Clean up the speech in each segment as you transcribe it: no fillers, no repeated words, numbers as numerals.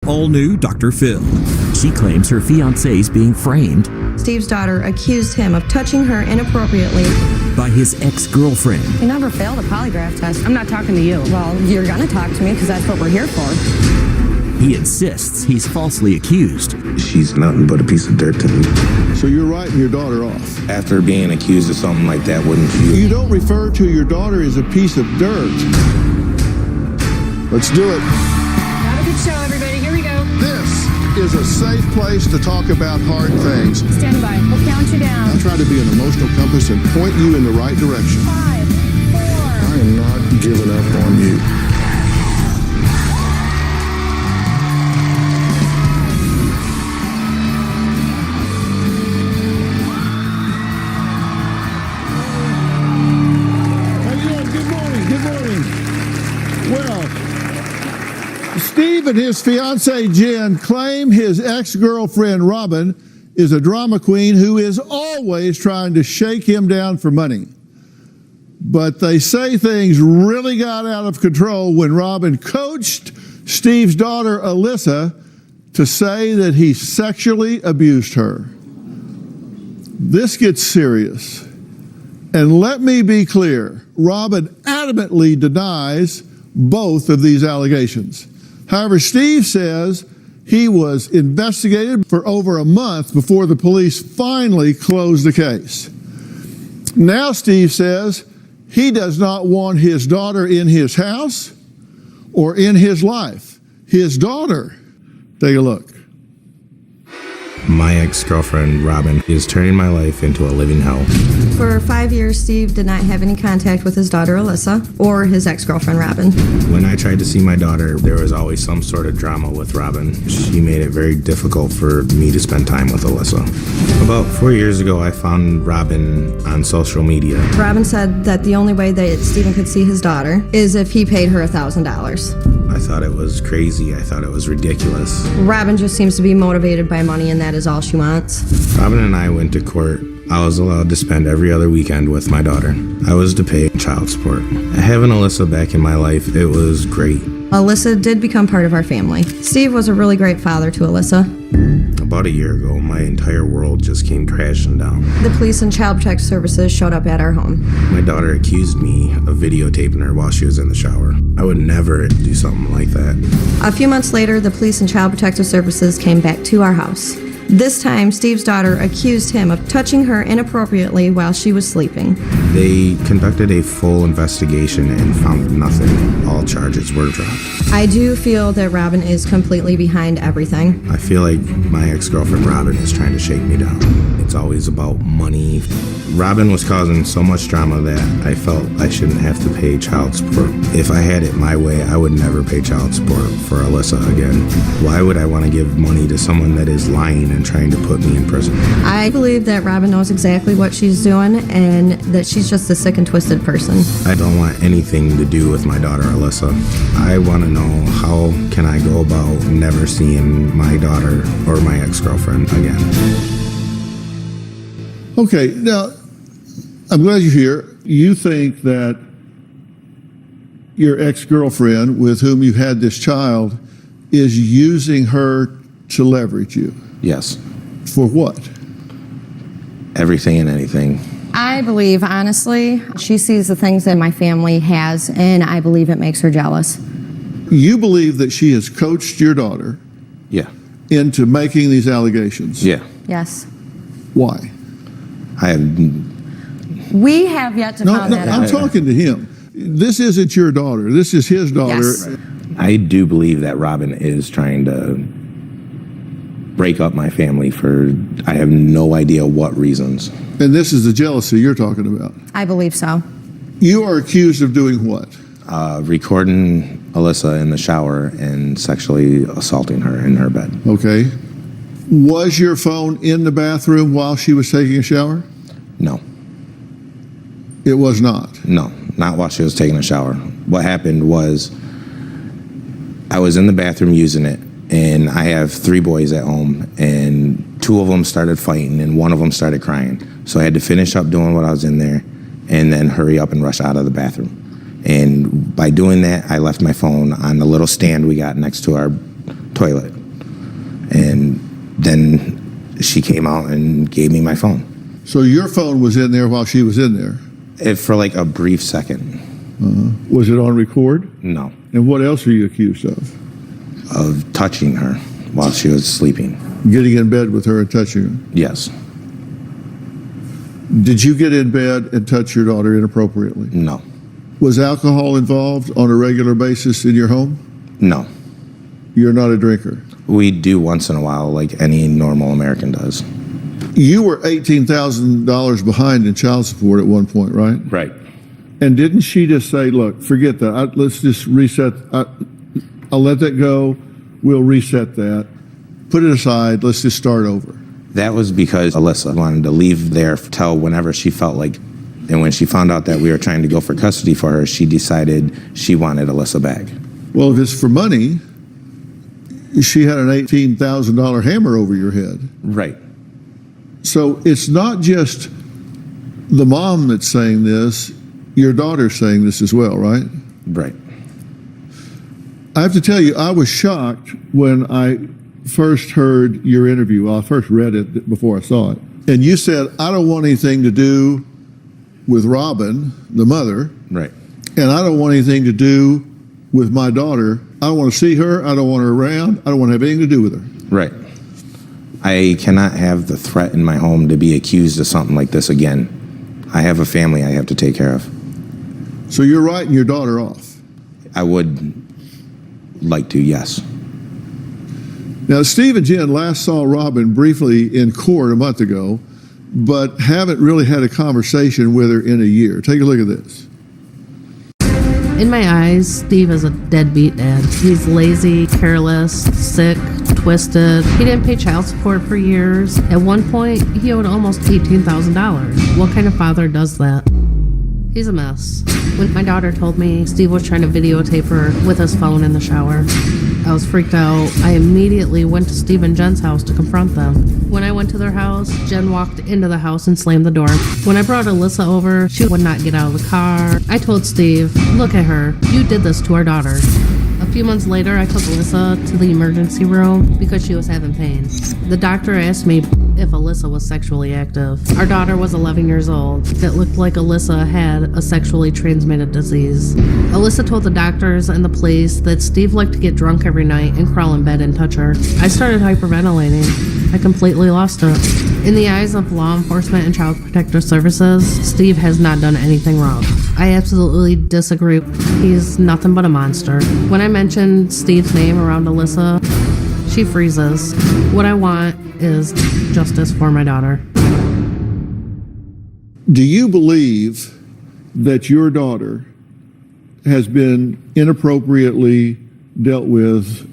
all-new Dr. Phil. She claims her fiancé's being framed Steve's daughter accused him of touching her inappropriately by his ex-girlfriend. He never failed a polygraph test. I'm not talking to you. Well, you're gonna talk to me because that's what we're here for. He insists he's falsely accused. She's nothing but a piece of dirt to me. So you're writing your daughter off? After being accused of something like that, wouldn't you? You don't refer to your daughter as a piece of dirt. Let's do it. Have a good show, everybody. Here we go. This is a safe place to talk about hard things. Stand by. We'll count you down. I'll try to be an emotional compass and point you in the right direction. 5, 4. I am not giving up on you. Steve and his fiancée Jen claim his ex-girlfriend Robin is a drama queen who is always trying to shake him down for money. But they say things really got out of control when Robin coached Steve's daughter Alyssa to say that he sexually abused her. This gets serious. And let me be clear, Robin adamantly denies both of these allegations. However, Steve says he was investigated for over a month before the police finally closed the case. Now Steve says he does not want his daughter in his house or in his life. His daughter. Take a look. My ex-girlfriend, Robin, is turning my life into a living hell. For 5 years, Steve did not have any contact with his daughter Alyssa or his ex-girlfriend Robin. When I tried to see my daughter, there was always some sort of drama with Robin. She made it very difficult for me to spend time with Alyssa. About 4 years ago, I found Robin on social media. Robin said that the only way that Steven could see his daughter is if he paid her $1,000. I thought it was crazy. I thought it was ridiculous. Robin just seems to be motivated by money, and that is all she wants. Robin and I went to court. I was allowed to spend every other weekend with my daughter. I was to pay child support. Having Alyssa back in my life, it was great. Alyssa did become part of our family. Steve was a really great father to Alyssa. About a year ago, my entire world just came crashing down. The police and child protective services showed up at our home. My daughter accused me of videotaping her while she was in the shower. I would never do something like that. A few months later, the police and child protective services came back to our house. This time, Steve's daughter accused him of touching her inappropriately while she was sleeping. They conducted a full investigation and found nothing. All charges were dropped. I do feel that Robin is completely behind everything. I feel like my ex-girlfriend Robin is trying to shake me down. It's always about money. Robin was causing so much drama that I felt I shouldn't have to pay child support. If I had it my way, I would never pay child support for Alyssa again. Why would I want to give money to someone that is lying and trying to put me in prison? I believe that Robin knows exactly what she's doing and that she's just a sick and twisted person. I don't want anything to do with my daughter Alyssa. I want to know, how can I go about never seeing my daughter or my ex-girlfriend again? Okay, now, I'm glad you're here. You think that your ex-girlfriend with whom you had this child is using her to leverage you. Yes. For what? Everything and anything. I believe, honestly, she sees the things that my family has, and I believe it makes her jealous. You believe that she has coached your daughter Yeah. into making these allegations? Yeah. Yes. Why? I have... We have yet to find that I'm out. talking to him. This isn't your daughter. This is his daughter. Yes. I do believe that Robin is trying to break up my family for, I have no idea what reasons. And this is the jealousy you're talking about. I believe so. You are accused of doing what? Recording Alyssa in the shower and sexually assaulting her in her bed. Okay. Was your phone in the bathroom while she was taking a shower? No. It was not. No, not while she was taking a shower. What happened was I was in the bathroom using it, and I have 3 boys at home, and 2 of them started fighting, and 1 of them started crying. So I had to finish up doing what I was in there and then hurry up and rush out of the bathroom. And by doing that, I left my phone on the little stand we got next to our toilet. And then she came out and gave me my phone. So your phone was in there while she was in there. For like a brief second. Was it on record? No. And what else are you accused of? Of touching her while she was sleeping. Getting in bed with her and touching her. Yes. Did you get in bed and touch your daughter inappropriately? No. Was alcohol involved on a regular basis in your home? No. You're not a drinker. We do once in a while, like any normal American does. You were $18,000 behind in child support at one point, right? Right. And didn't she just say, look, forget that. Let's just reset. I'll let that go. We'll reset that. Put it aside. Let's just start over. That was because Alyssa wanted to leave there till whenever she felt like, and when she found out that we were trying to go for custody for her, she decided she wanted Alyssa back. Well, if it's for money, she had an $18,000 hammer over your head. Right. So it's not just the mom that's saying this, your daughter's saying this as well, right? Right. I have to tell you, I was shocked when I first heard your interview. Well, I first read it before I saw it. And you said, I don't want anything to do with Robin, the mother, Right. and I don't want anything to do with my daughter. I don't want to see her. I don't want her around. I don't want to have anything to do with her. Right. I cannot have the threat in my home to be accused of something like this again. I have a family I have to take care of. So you're writing your daughter off. I would like to, yes. Now, Steve and Jen last saw Robin briefly in court a month ago, but haven't really had a conversation with her in a year. Take a look at this. In my eyes, Steve is a deadbeat dad. He's lazy, careless, sick, twisted. He didn't pay child support for years. At one point, he owed almost $18,000. What kind of father does that? He's a mess. When my daughter told me Steve was trying to videotape her with his phone in the shower, I was freaked out. I immediately went to Steve and Jen's house to confront them. When I went to their house, Jen walked into the house and slammed the door. When I brought Alyssa over, she would not get out of the car. I told Steve, look at her. You did this to our daughter. A few months later, I took Alyssa to the emergency room because she was having pain. The doctor asked me if Alyssa was sexually active. Our daughter was 11 years old. It looked like Alyssa had a sexually transmitted disease. Alyssa told the doctors and the police that Steve liked to get drunk every night and crawl in bed and touch her. I started hyperventilating. I completely lost it. In the eyes of law enforcement and child protective services, Steve has not done anything wrong. I absolutely disagree. He's nothing but a monster. When I mention Steve's name around Alyssa, she freezes. What I want is justice for my daughter. Do you believe that your daughter has been inappropriately dealt with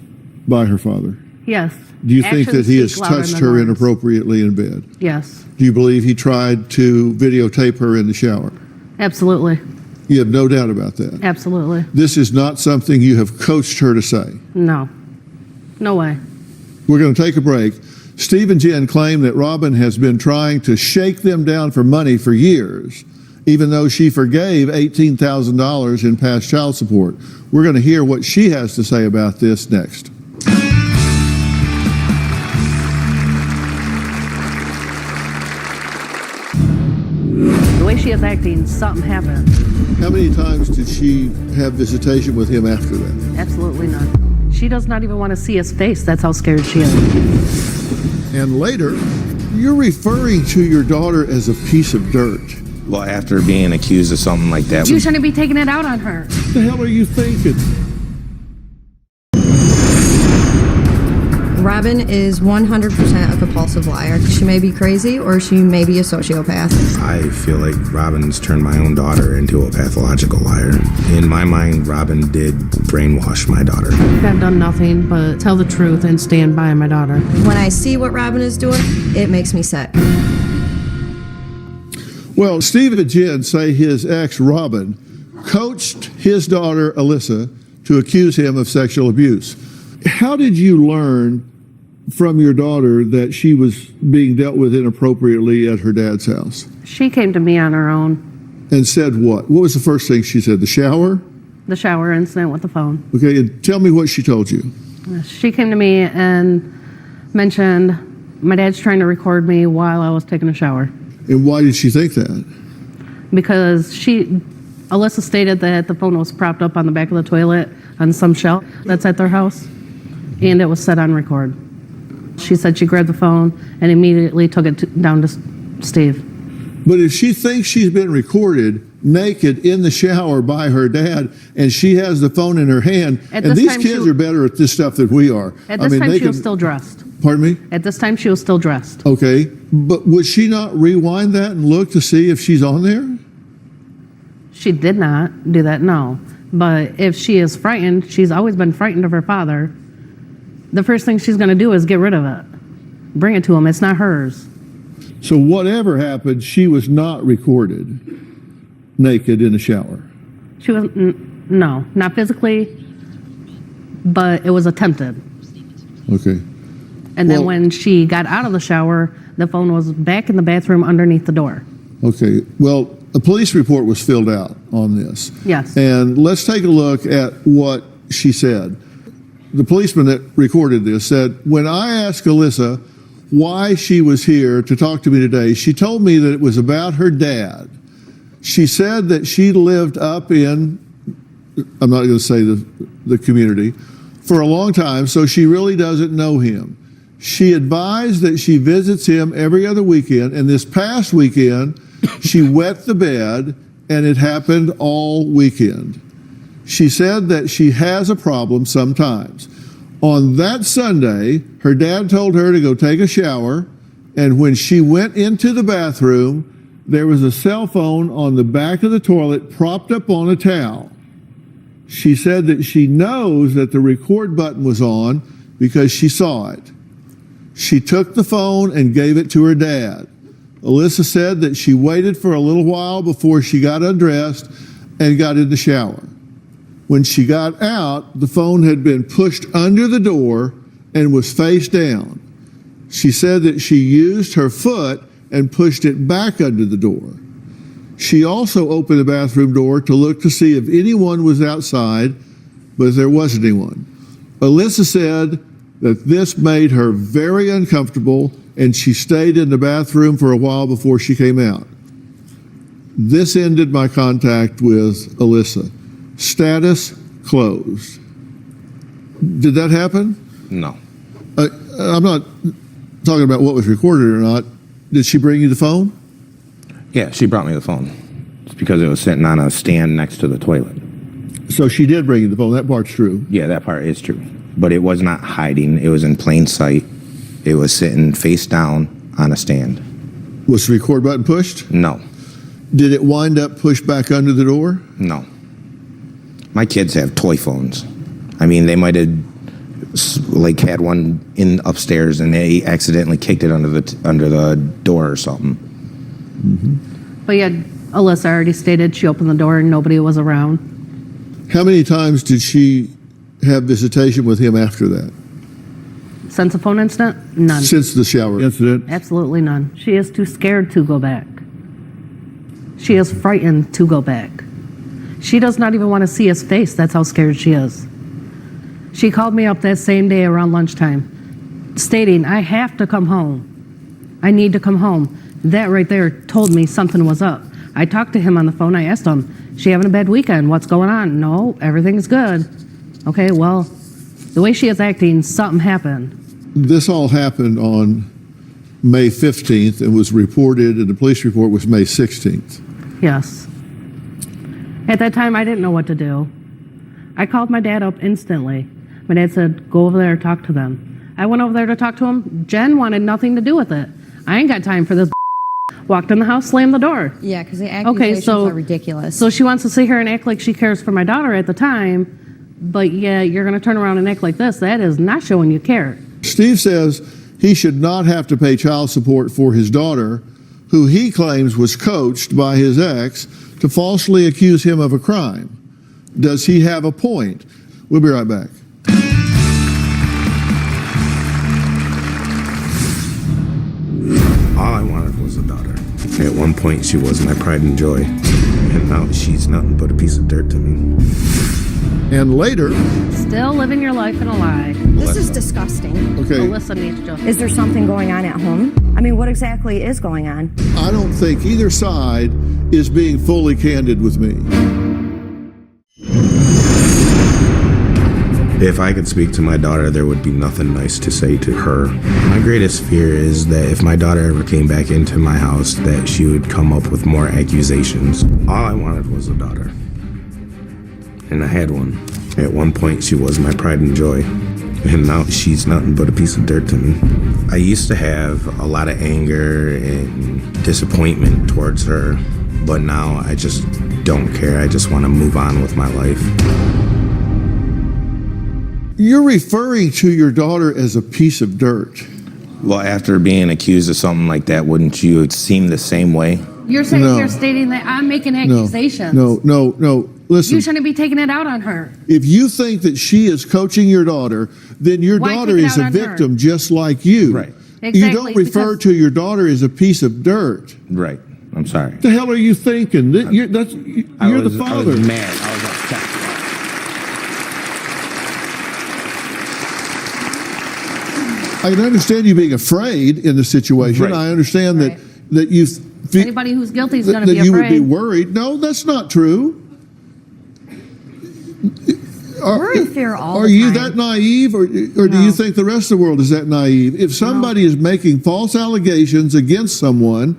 by her father? Yes. Do you think that Actions he has speak louder touched than her words. inappropriately in bed? Yes, Do you believe he tried to videotape her in the shower? absolutely. You have no doubt about that. Absolutely. This is not something you have coached her to say. No. No way. We're going to take a break. Steve and Jen claim that Robin has been trying to shake them down for money for years, even though she forgave $18,000 in past child support. We're going to hear what she has to say about this next. The way she is acting, something happened. How many times did she have visitation with him after that? Absolutely none. She does not even want to see his face. That's how scared she is. And later, you're referring to your daughter as a piece of dirt. Well, after being accused of something like that, You shouldn't be taking it out on her. What the hell are you thinking? Robin is 100% a compulsive liar. She may be crazy or she may be a sociopath. I feel like Robin's turned my own daughter into a pathological liar. In my mind, Robin did brainwash my daughter. I've done nothing but tell the truth and stand by my daughter. When I see what Robin is doing, it makes me sick. Well, Steve and Jen say his ex, Robin, coached his daughter, Alyssa, to accuse him of sexual abuse. How did you learn from your daughter that she was being dealt with inappropriately at her dad's house? She came to me on her own. And said what? What was the first thing she said? The shower? The shower incident with the phone. Okay, and tell me what she told you. She came to me and mentioned my dad's trying to record me while I was taking a shower. And why did she think that? Because Alyssa stated that the phone was propped up on the back of the toilet on some shelf that's at their house, and it was set on record. She said she grabbed the phone and immediately took it down to Steve. But if she thinks she's been recorded naked in the shower by her dad, and she has the phone in her hand, At and this these time kids she- are better at this stuff than we are. At this time, she was still dressed. Pardon me? At this time, she was still dressed. Okay, but would she not rewind that and look to see if she's on there? She did not do that, no. But if she is frightened, she's always been frightened of her father. The first thing she's going to do is get rid of it. Bring it to him. It's not hers. So whatever happened, she was not recorded naked in the shower. She was, no, not physically, but it was attempted. Okay. And then Well- when she got out of the shower, the phone was back in the bathroom underneath the door. Okay. Well, a police report was filled out on this. Yes. And let's take a look at what she said. The policeman that recorded this said, "When I asked Alyssa why she was here to talk to me today, she told me that it was about her dad. She said that she lived up in, I'm not going to say the community, for a long time, so she really doesn't know him. She advised that she visits him every other weekend, and this past weekend, she wet the bed, and it happened all weekend. She said that she has a problem sometimes. On that Sunday, her dad told her to go take a shower, and when she went into the bathroom, there was a cell phone on the back of the toilet propped up on a towel. She said that she knows that the record button was on because she saw it. She took the phone and gave it to her dad. Alyssa said that she waited for a little while before she got undressed and got in the shower. When she got out, the phone had been pushed under the door and was face down. She said that she used her foot and pushed it back under the door. She also opened the bathroom door to look to see if anyone was outside, but there wasn't anyone. Alyssa said that this made her very uncomfortable, and she stayed in the bathroom for a while before she came out. This ended my contact with Alyssa. Status closed. Did that happen? No. I'm not talking about what was recorded or not. Did she bring you the phone? Yeah, she brought me the phone. It's because it was sitting on a stand next to the toilet. So she did bring you the phone. That part's true. Yeah, that part is true. But it was not hiding. It was in plain sight. It was sitting face down on a stand. Was the record button pushed? No. Did it wind up pushed back under the door? No. My kids have toy phones. I mean, they might have like had one in upstairs and they accidentally kicked it under the door or something. But yeah, Alyssa already stated she opened the door and nobody was around. How many times did she have visitation with him after that? Since the phone incident? None. Since the shower incident? Absolutely none. She is too scared to go back. She is frightened to go back. She does not even want to see his face. That's how scared she is. She called me up that same day around lunchtime, stating, I have to come home. I need to come home. That right there told me something was up. I talked to him on the phone. I asked him, she having a bad weekend? What's going on? No, everything's good. Okay, well, the way she is acting, something happened. This all happened on May 15th and was reported, and the police report was May 16th. Yes. At that time, I didn't know what to do. I called my dad up instantly. My dad said, go over there and talk to them. I went over there to talk to him. Jen wanted nothing to do with it. I ain't got time for this. Walked in the house, slammed the door. Yeah, because the accusations are ridiculous. So she wants to sit here and act like she cares for my daughter at the time, but yeah, you're going to turn around and act like this. That is not showing you care. Steve says he should not have to pay child support for his daughter, who he claims was coached by his ex to falsely accuse him of a crime. Does he have a point? We'll be right back. All I wanted was a daughter. At one point, she was my pride and joy. And now she's nothing but a piece of dirt to me. And later, Still living your life in a lie. This is disgusting. okay, Alyssa needs to. Is there something going on at home? I mean, what exactly is going on? I don't think either side is being fully candid with me. If I could speak to my daughter, there would be nothing nice to say to her. My greatest fear is that if my daughter ever came back into my house, that she would come up with more accusations. All I wanted was a daughter. And I had one. At one point, she was my pride and joy. And now she's nothing but a piece of dirt to me. I used to have a lot of anger and disappointment towards her, but now I just don't care. I just want to move on with my life. You're referring to your daughter as a piece of dirt. Well, after being accused of something like that, wouldn't you seem the same way? You're saying No. you're stating that I'm making No, accusations. no. Listen, You shouldn't be taking it out on her. if you think that she is coaching your daughter, then your Why daughter take it is out a on her? victim just like you. Right. You Exactly, don't refer because- to your daughter as a piece of dirt. Right. I'm sorry. What the hell are you thinking? You're the father. I was mad. I was upset. I can understand you being afraid in the situation. Right. I understand Right. that you Anybody who's guilty is going to that be you would be afraid. worried. No, that's not true. We're in fear all Are the you time. that naive, or do No. you think the rest of the world is that naive? If somebody is making false allegations against someone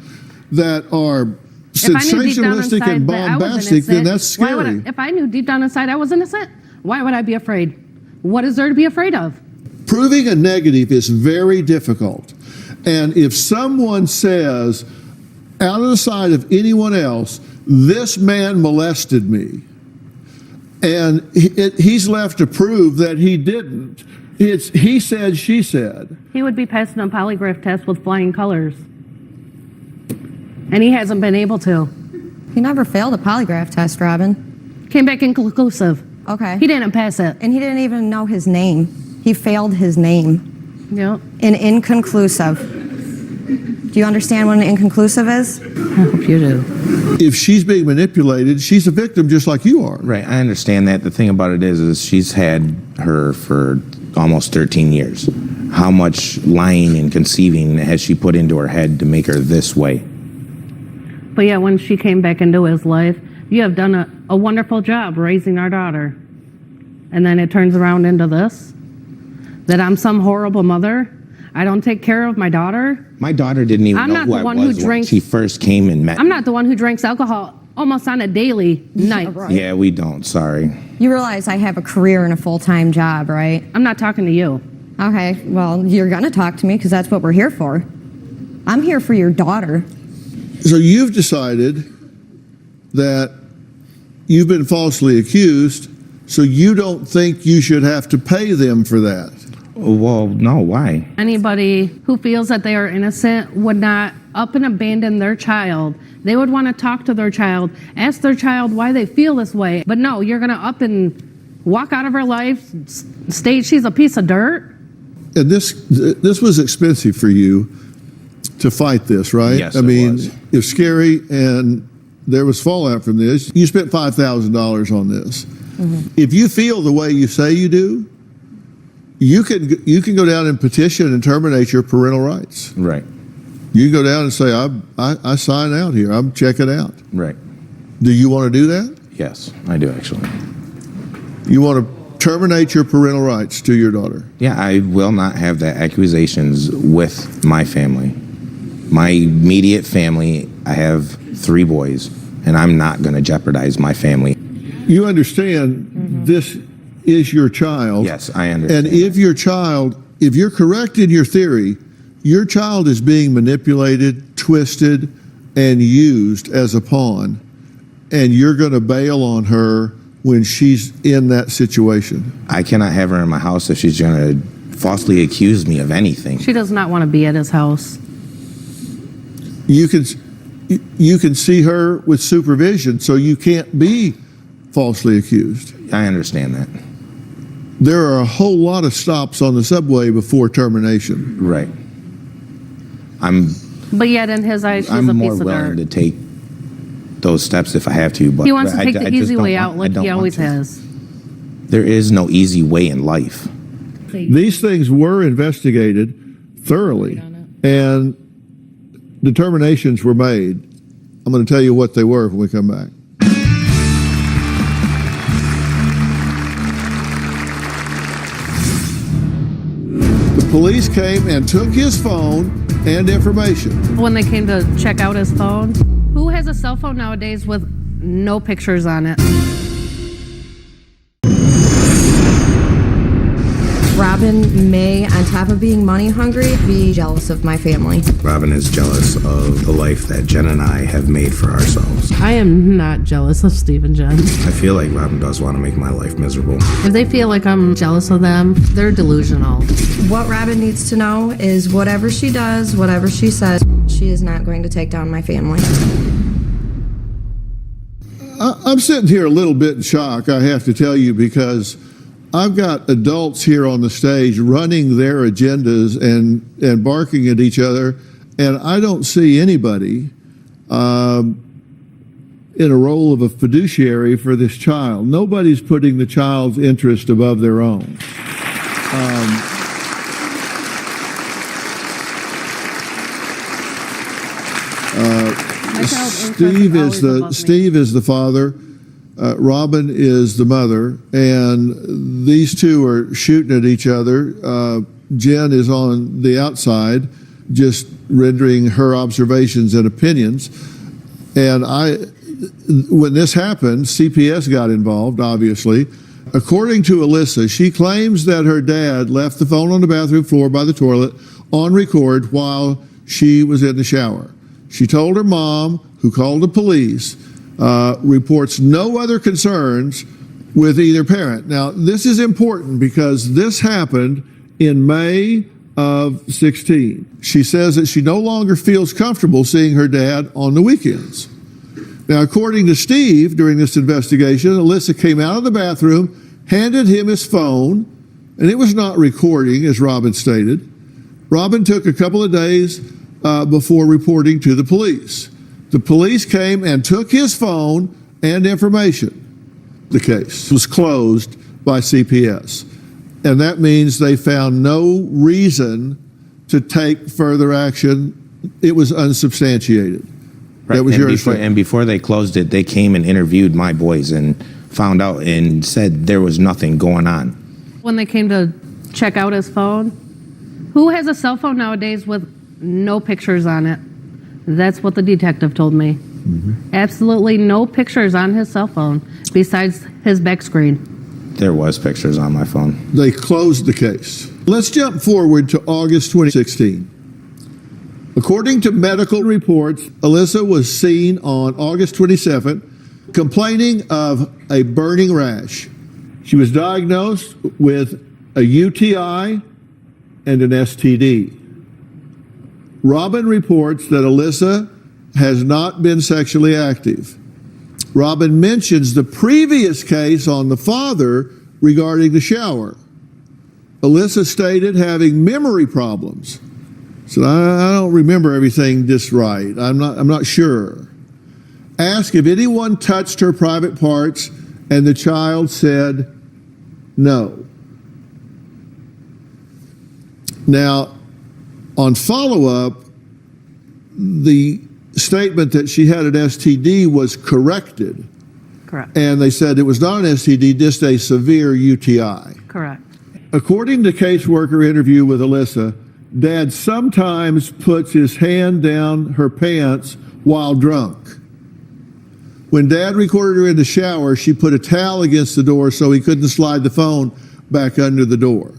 that are If I knew deep down sensationalistic inside and that I was bombastic, then innocent, that's why would scary. if I knew deep down inside I was innocent, why would I be afraid? What is there to be afraid of? Proving a negative is very difficult. And if someone says, out of the sight of anyone else, this man molested me, and he's left to prove that he didn't, it's he said, she said. He would be passing a polygraph test with flying colors. And he hasn't been able to. He never failed a polygraph test, Robin. Came back inconclusive. Okay. He didn't pass it. And he didn't even know his name. He failed his name. Yep. An inconclusive. Do you understand what an inconclusive is? I hope you do. If she's being manipulated, she's a victim just like you are. Right. I understand that. The thing about it is she's had her for almost 13 years. How much lying and conceiving has she put into her head to make her this way? But yeah, when she came back into his life, you have done a wonderful job raising our daughter. And then it turns around into this? That I'm some horrible mother? I don't take care of my daughter? My daughter didn't even I'm know not who the I one who was when drinks- she first came and met I'm me. not the one who drinks alcohol almost on a daily night. Yeah, we don't. Sorry. You realize I have a career and a full-time job, right? I'm not talking to you. Okay, well, you're going to talk to me because that's what we're here for. I'm here for your daughter. So you've decided that you've been falsely accused, so you don't think you should have to pay them for that. Well, no. Why? Anybody who feels that they are innocent would not up and abandon their child. They would want to talk to their child, ask their child why they feel this way. But no, you're going to up and walk out of her life, state she's a piece of dirt. And this was expensive for you to fight this, right? Yes, I it mean, was. it's scary, and there was fallout from this. You spent $5,000 on this. If you feel the way you say you do, you can go down and petition and terminate your parental rights. Right. You can go down and say, I sign out here. I'm checking out. Right. Do you want to do that? Yes, I do actually. You want to terminate your parental rights to your daughter? Yeah, I will not have the accusations with my family. My immediate family, I have 3 boys, and I'm not going to jeopardize my family. You understand this is your child. Yes, I understand. And if you're correct in your theory, your child is being manipulated, twisted, and used as a pawn, and you're going to bail on her when she's in that situation. I cannot have her in my house if she's going to falsely accuse me of anything. She does not want to be at his house. You can see her with supervision, so you can't be falsely accused. I understand that. There are a whole lot of stops on the subway before termination. Right. I'm But yet in his eyes, she's I'm a more piece of willing dirt. to take those steps if I have to. But He wants to I take just the easy don't way want- out I like don't he want always to. has. There is no easy way in life. These things were investigated thoroughly, and determinations were made. I'm going to tell you what they were when we come back. The police came and took his phone and information. When they came to check out his phone, who has a cell phone nowadays with no pictures on it? Robin may, on top of being money hungry, be jealous of my family. Robin is jealous of the life that Jen and I have made for ourselves. I am not jealous of Steve and Jen. I feel like Robin does want to make my life miserable. If they feel like I'm jealous of them, they're delusional. What Robin needs to know is whatever she does, whatever she says, she is not going to take down my family. I'm sitting here a little bit in shock, I have to tell you, because I've got adults here on the stage running their agendas and barking at each other, and I don't see anybody in a role of a fiduciary for this child. Nobody's putting the child's interest above their own. Steve is the father. Robin is the mother, and these two are shooting at each other. Jen is on the outside, just rendering her observations and opinions. And when this happened, CPS got involved, obviously. According to Alyssa, she claims that her dad left the phone on the bathroom floor by the toilet on record while she was in the shower. She told her mom, who called the police, reports no other concerns with either parent. Now, this is important because this happened in May of 16. She says that she no longer feels comfortable seeing her dad on the weekends. Now, according to Steve, during this investigation, Alyssa came out of the bathroom, handed him his phone, and it was not recording, as Robin stated. Robin took a couple of days before reporting to the police. The police came and took his phone and information. The case was closed by CPS, and that means they found no reason to take further action. It was unsubstantiated. Right. That was your understanding. And before they closed it, they came and interviewed my boys and found out and said there was nothing going on. When they came to check out his phone, who has a cell phone nowadays with no pictures on it? That's what the detective told me. Mm-hmm. Absolutely no pictures on his cell phone besides his back screen. There was pictures on my phone. They closed the case. Let's jump forward to August 2016. According to medical reports, Alyssa was seen on August 27th complaining of a burning rash. She was diagnosed with a UTI and an STD. Robin reports that Alyssa has not been sexually active. Robin mentions the previous case on the father regarding the shower. Alyssa stated having memory problems. Said, I don't remember everything just right. I'm not sure. Asked if anyone touched her private parts, and the child said no. Now, on follow-up, the statement that she had an STD was corrected. Correct. And they said it was not an STD, just a severe UTI. Correct. According to caseworker interview with Alyssa, Dad sometimes puts his hand down her pants while drunk. When Dad recorded her in the shower, she put a towel against the door so he couldn't slide the phone back under the door.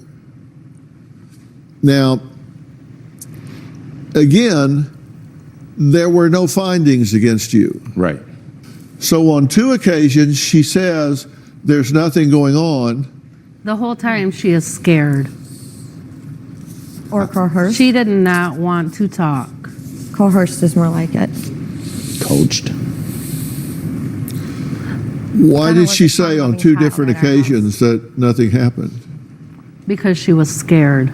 Now, again, there were no findings against you. Right. So on 2 occasions, she says there's nothing going on. The whole time she is scared. Or coerced. She did not want to talk. Coerced is more like it. Coached. Why did she wasn't say on something 2 hot different at our occasions that nothing happened? Because she was scared.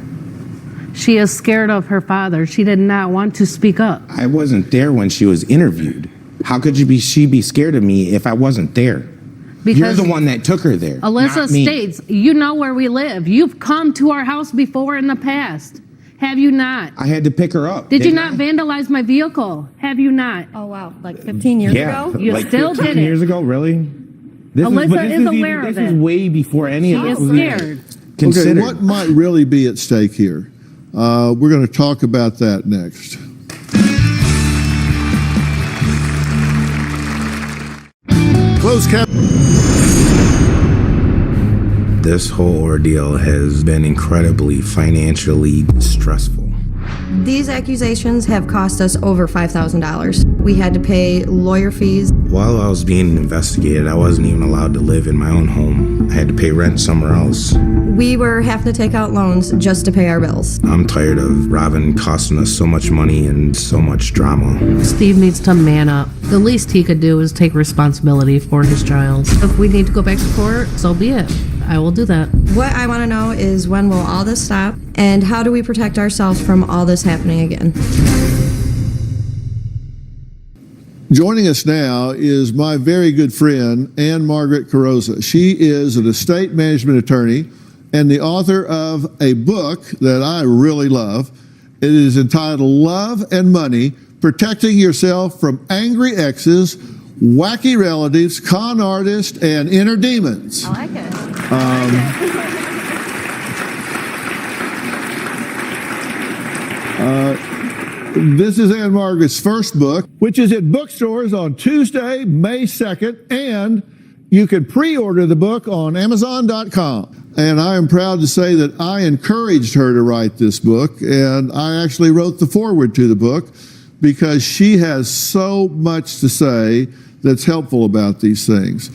She is scared of her father. She did not want to speak up. I wasn't there when she was interviewed. How could she be scared of me if I wasn't there? Because You're the one that took her there. Alyssa not me. states, you know where we live. You've come to our house before in the past. Have you not? I had to pick her up. Did you didn't not I? vandalize my vehicle? Have you not? Oh, wow. Like 15 years Yeah, ago? You like still 15 did it. years ago, really? This Alyssa but is aware of This it. is way before any of She this is was even scared. considered. Okay, what might really be at stake here? We're going to talk about that next. Closed cap. This whole ordeal has been incredibly financially stressful. These accusations have cost us over $5,000. We had to pay lawyer fees. While I was being investigated, I wasn't even allowed to live in my own home. I had to pay rent somewhere else. We were having to take out loans just to pay our bills. I'm tired of Robin costing us so much money and so much drama. Steve needs to man up. The least he could do is take responsibility for his child. If we need to go back to court, so be it. I will do that. What I want to know is when will all this stop, and how do we protect ourselves from all this happening again? Joining us now is my very good friend, Ann Margaret Carrozza. She is an estate management attorney and the author of a book that I really love. It is entitled Love and Money, Protecting Yourself from Angry Exes, Wacky Relatives, Con Artists, and Inner Demons. I like it. This is Ann Margaret's first book, which is at bookstores on Tuesday, May 2nd, and you can pre-order the book on Amazon.com. And I am proud to say that I encouraged her to write this book, and I actually wrote the foreword to the book because she has so much to say that's helpful about these things.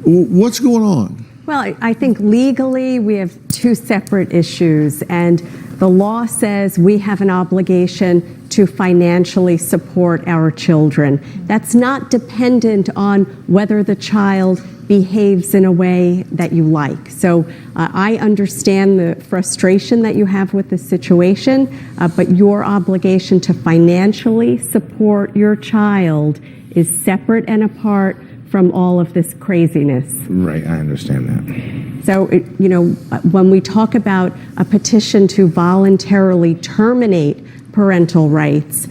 What's going on? Well, I think legally we have two separate issues, and the law says we have an obligation to financially support our children. That's not dependent on whether the child behaves in a way that you like. So I understand the frustration that you have with the situation, but your obligation to financially support your child is separate and apart from all of this craziness. Right, I understand that. So, when we talk about a petition to voluntarily terminate parental rights,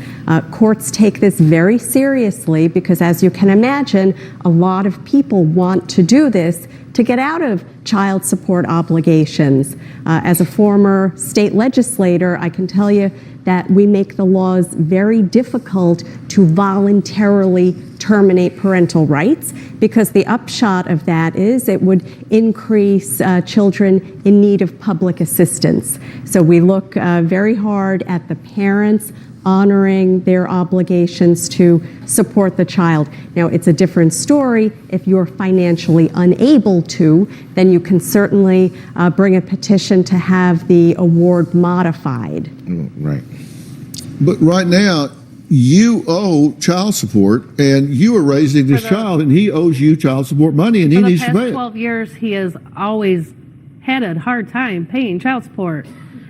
courts take this very seriously because, as you can imagine, a lot of people want to do this to get out of child support obligations. As a former state legislator, I can tell you that we make the laws very difficult to voluntarily terminate parental rights, because the upshot of that is it would increase children in need of public assistance. So we look very hard at the parents honoring their obligations to support the child. Now, it's a different story. If you're financially unable to, then you can certainly bring a petition to have the award modified. Right. But right now, you owe child support, and you are raising this child, and he owes you child support money, and he For the needs to past pay it. 12 years, he has always had a hard time paying child support.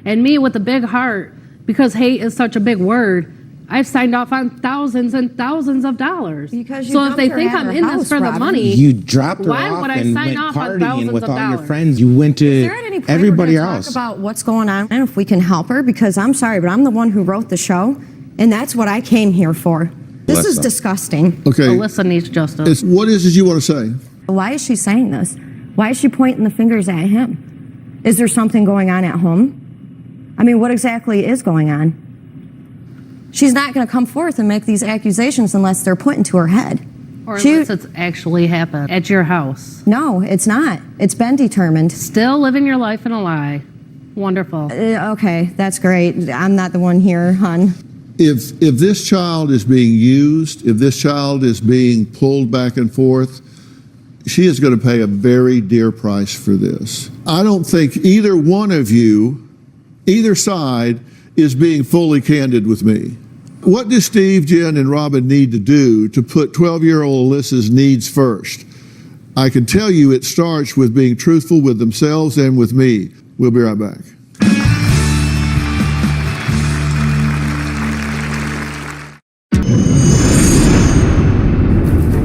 And me with a big heart, because hate is such a big word, I've signed off on thousands and thousands of dollars. Because you so if dumped they her think at I'm her in house, this for the Robin. money, You dropped her why off would I and sign went off on partying thousands with of all your dollars? friends. You went to Is there at any point everybody we're gonna else. talk about what's going on and if we can help her? Because I'm sorry, but I'm the one who wrote the show, and that's what I came here for. This is Alyssa. disgusting. Okay, Alyssa needs justice. what is it you want to say? Why is she saying this? Why is she pointing the fingers at him? Is there something going on at home? I mean, what exactly is going on? She's not going to come forth and make these accusations unless they're put into her head. Or She- unless it's actually happened at your house. No, it's not. It's been determined. Still living your life in a lie. Wonderful. Okay, that's great. I'm not the one here, hon. If this child is being used, if this child is being pulled back and forth, she is going to pay a very dear price for this. I don't think either one of you, either side, is being fully candid with me. What do Steve, Jen, and Robin need to do to put 12-year-old Alyssa's needs first? I can tell you it starts with being truthful with themselves and with me. We'll be right back.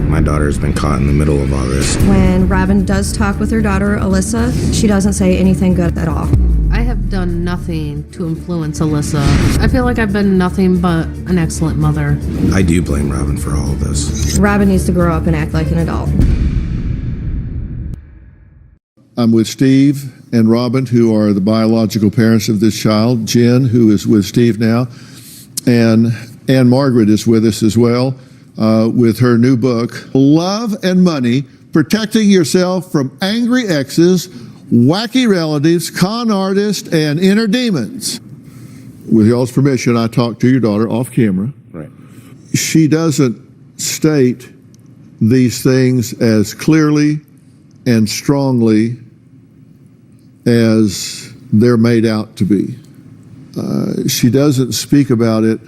My daughter has been caught in the middle of all this. When Robin does talk with her daughter, Alyssa, she doesn't say anything good at all. I have done nothing to influence Alyssa. I feel like I've been nothing but an excellent mother. I do blame Robin for all of this. Robin needs to grow up and act like an adult. I'm with Steve and Robin, who are the biological parents of this child. Jen, who is with Steve now, and Ann Margaret is with us as well with her new book, Love and Money, Protecting Yourself from Angry Exes, Wacky Relatives, Con Artists, and Inner Demons. With y'all's permission, I talked to your daughter off camera. Right. She doesn't state these things as clearly and strongly as they're made out to be. She doesn't speak about it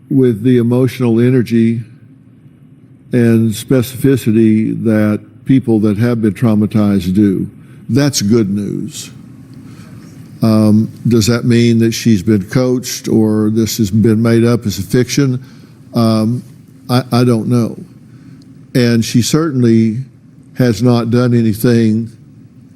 with the emotional energy and specificity that people that have been traumatized do. That's good news. Does that mean that she's been coached or this has been made up as a fiction? I don't know. And she certainly has not done anything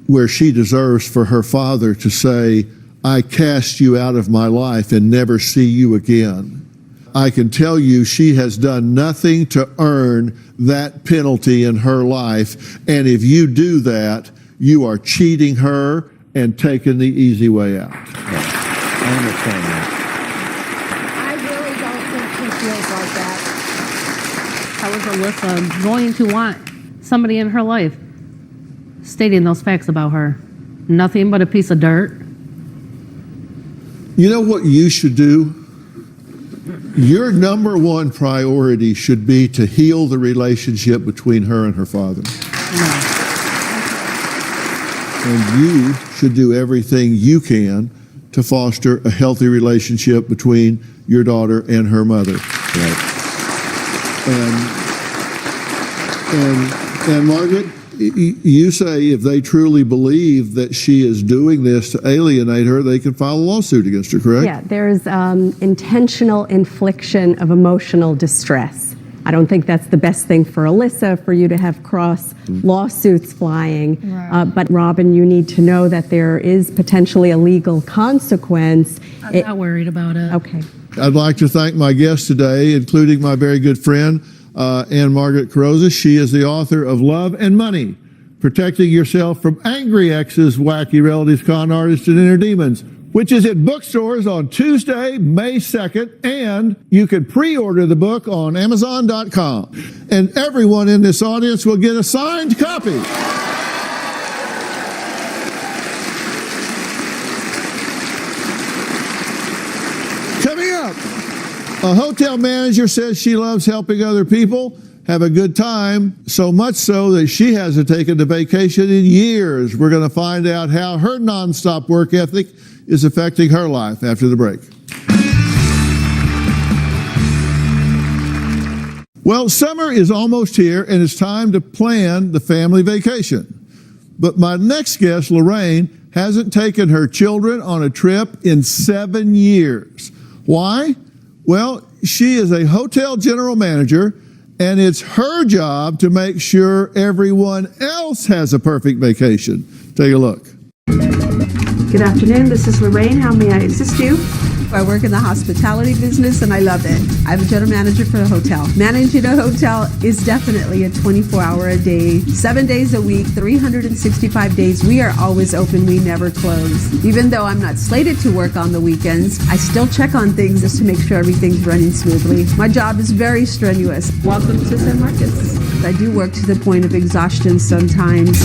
where she deserves for her father to say, I cast you out of my life and never see you again. I can tell you she has done nothing to earn that penalty in her life. And if you do that, you are cheating her and taking the easy way out. I understand that. I really don't think she feels like that. How is Alyssa going to want somebody in her life stating those facts about her? Nothing but a piece of dirt. You know what you should do? Your number one priority should be to heal the relationship between her and her father. And you should do everything you can to foster a healthy relationship between your daughter and her mother. Right. And Margaret, you say if they truly believe that she is doing this to alienate her, they can file a lawsuit against her, correct? Yeah, there's intentional infliction of emotional distress. I don't think that's the best thing for Alyssa, for you to have cross lawsuits flying. But Robin, you need to know that there is potentially a legal consequence. I'm not worried about it. Okay. I'd like to thank my guests today, including my very good friend, Ann Margaret Carrozza. She is the author of Love and Money, Protecting Yourself from Angry Exes, Wacky Relatives, Con Artists, and Inner Demons, which is at bookstores on Tuesday, May 2nd, and you can pre-order the book on Amazon.com. And everyone in this audience will get a signed copy. Coming up, a hotel manager says she loves helping other people have a good time, so much so that she hasn't taken a vacation in years. We're going to find out how her nonstop work ethic is affecting her life after the break. Well, summer is almost here, and it's time to plan the family vacation. But my next guest, Lorraine, hasn't taken her children on a trip in 7 years. Why? Well, she is a hotel general manager, and it's her job to make sure everyone else has a perfect vacation. Take a look. Good afternoon, this is Lorraine. How may I assist you? I work in the hospitality business and I love it. I'm a general manager for a hotel. Managing a hotel is definitely a 24-hour a day, 7 days a week, 365 days. We are always open, we never close. Even though I'm not slated to work on the weekends, I still check on things just to make sure everything's running smoothly. My job is very strenuous. Welcome to San Marcos. I do work to the point of exhaustion sometimes.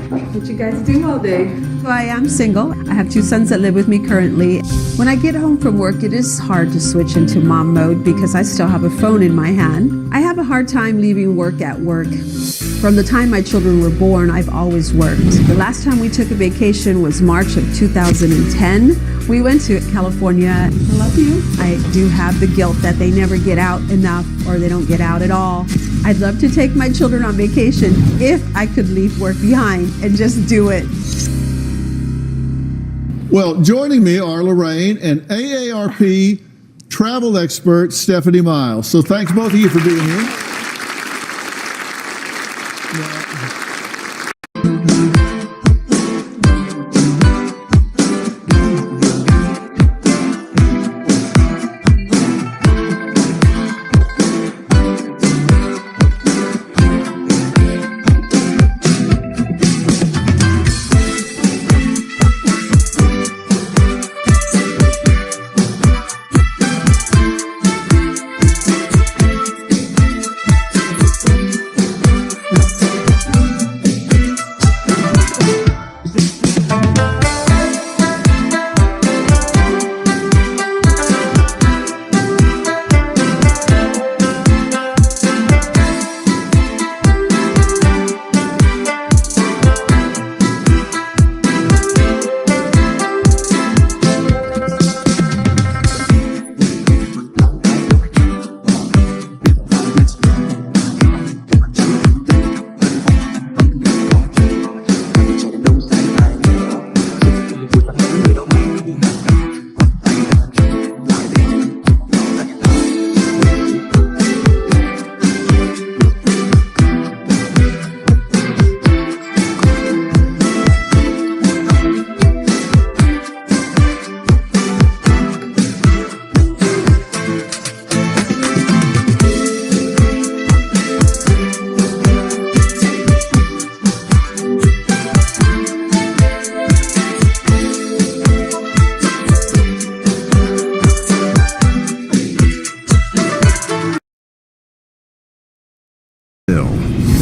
What you guys do all day? I am single. I have 2 sons that live with me currently. When I get home from work, it is hard to switch into mom mode because I still have a phone in my hand. I have a hard time leaving work at work. From the time my children were born, I've always worked. The last time we took a vacation was March of 2010. We went to California. I love you. I do have the guilt that they never get out enough or they don't get out at all. I'd love to take my children on vacation if I could leave work behind and just do it. Well, joining me are Lorraine and AARP travel expert Stephanie Miles. So thanks both of you for being here.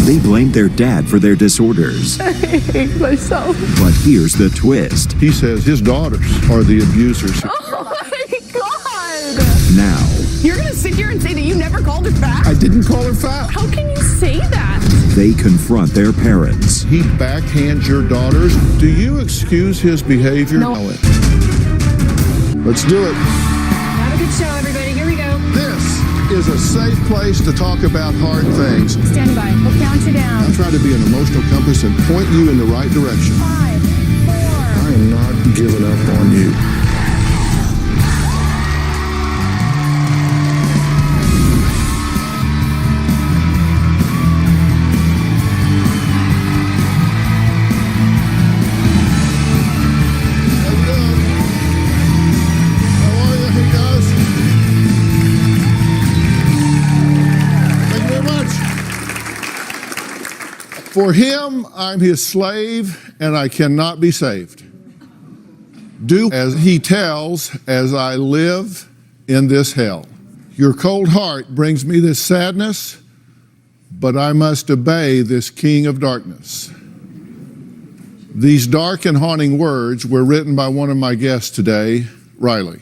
They blamed their dad for their disorders. I hate myself. But here's the twist. He says his daughters are the abusers. Oh my God! Now, You're gonna sit here and say that you never called her fat? I didn't call her fat. How can you say that? they confront their parents. He backhands your daughters. Do you excuse his behavior? No. Let's do it. Have a good show, everybody. Here we go. This is a safe place to talk about hard things. Stand by. We'll count you down. I'm trying to be an emotional compass and point you in the right direction. 5, 4. I am not giving up on you. For him, I'm his slave, and I cannot be saved. Do as he tells, as I live in this hell. Your cold heart brings me this sadness, but I must obey this king of darkness. These dark and haunting words were written by one of my guests today, Riley.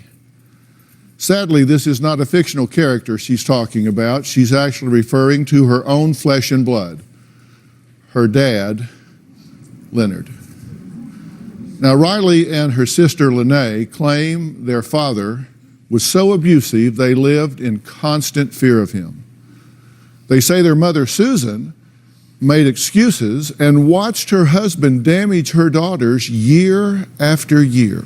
Sadly, this is not a fictional character she's talking about. She's actually referring to her own flesh and blood. Her dad, Leonard. Now, Riley and her sister Lene claim their father was so abusive they lived in constant fear of him. They say their mother, Susan, made excuses and watched her husband damage her daughters year after year.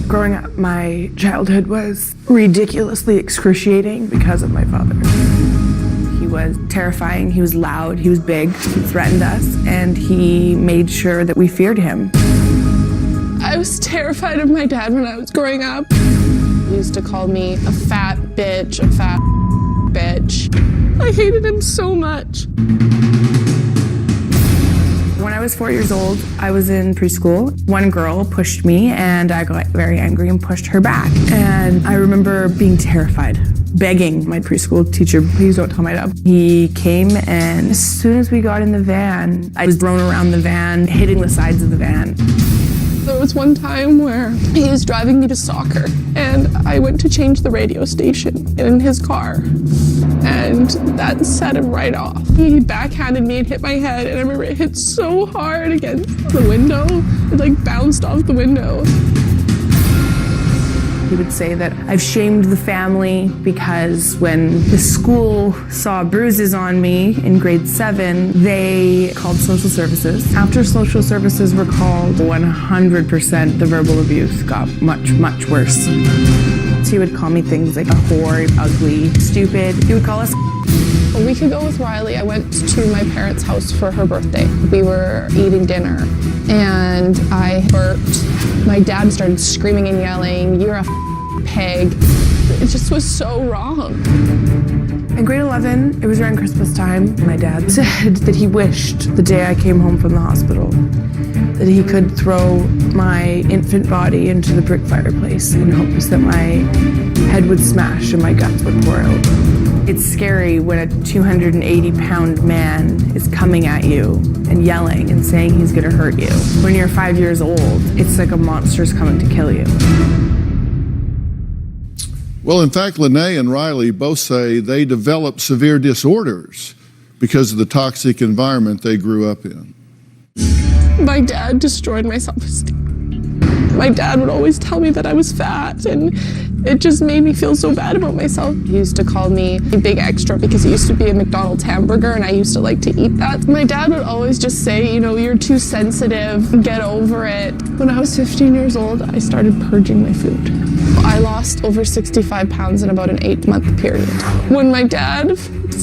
Growing up, my childhood was ridiculously excruciating because of my father. He was terrifying, he was loud, he was big, he threatened us, and he made sure that we feared him. I was terrified of my dad when I was growing up. He used to call me a fat bitch, a fat bitch. I hated him so much. When I was 4 years old, I was in preschool. One girl pushed me, and I got very angry and pushed her back. And I remember being terrified, begging my preschool teacher, please don't tell my dad. He came, and as soon as we got in the van, I was thrown around the van, hitting the sides of the van. There was one time where he was driving me to soccer, and I went to change the radio station in his car, and that set him right off. He backhanded me and hit my head, and I remember it hit so hard against the window, it like bounced off the window. He would say that I've shamed the family because when the school saw bruises on me in grade 7, they called social services. After social services were called, 100% the verbal abuse got much, much worse. He would call me things like a whore, ugly, stupid. He would call us A week ago with Riley, I went to my parents' house for her birthday. We were eating dinner and I burped. My dad started screaming and yelling, "You're a pig." It just was so wrong. In grade 11, it was around Christmas time. My dad said that he wished the day I came home from the hospital that he could throw my infant body into the brick fireplace in hopes that my head would smash and my guts would pour out. It's scary when a 280-pound man is coming at you and yelling and saying he's gonna hurt you. When you're 5 years old, it's like a monster's coming to kill you. Well, in fact, Lene and Riley both say they developed severe disorders because of the toxic environment they grew up in. My dad destroyed my self-esteem. My dad would always tell me that I was fat, and it just made me feel so bad about myself. He used to call me a big extra because it used to be a McDonald's hamburger and I used to like to eat that. My dad would always just say, you know, "You're too sensitive, get over it." When I was 15 years old, I started purging my food. I lost over 65 pounds in about an 8-month period. When my dad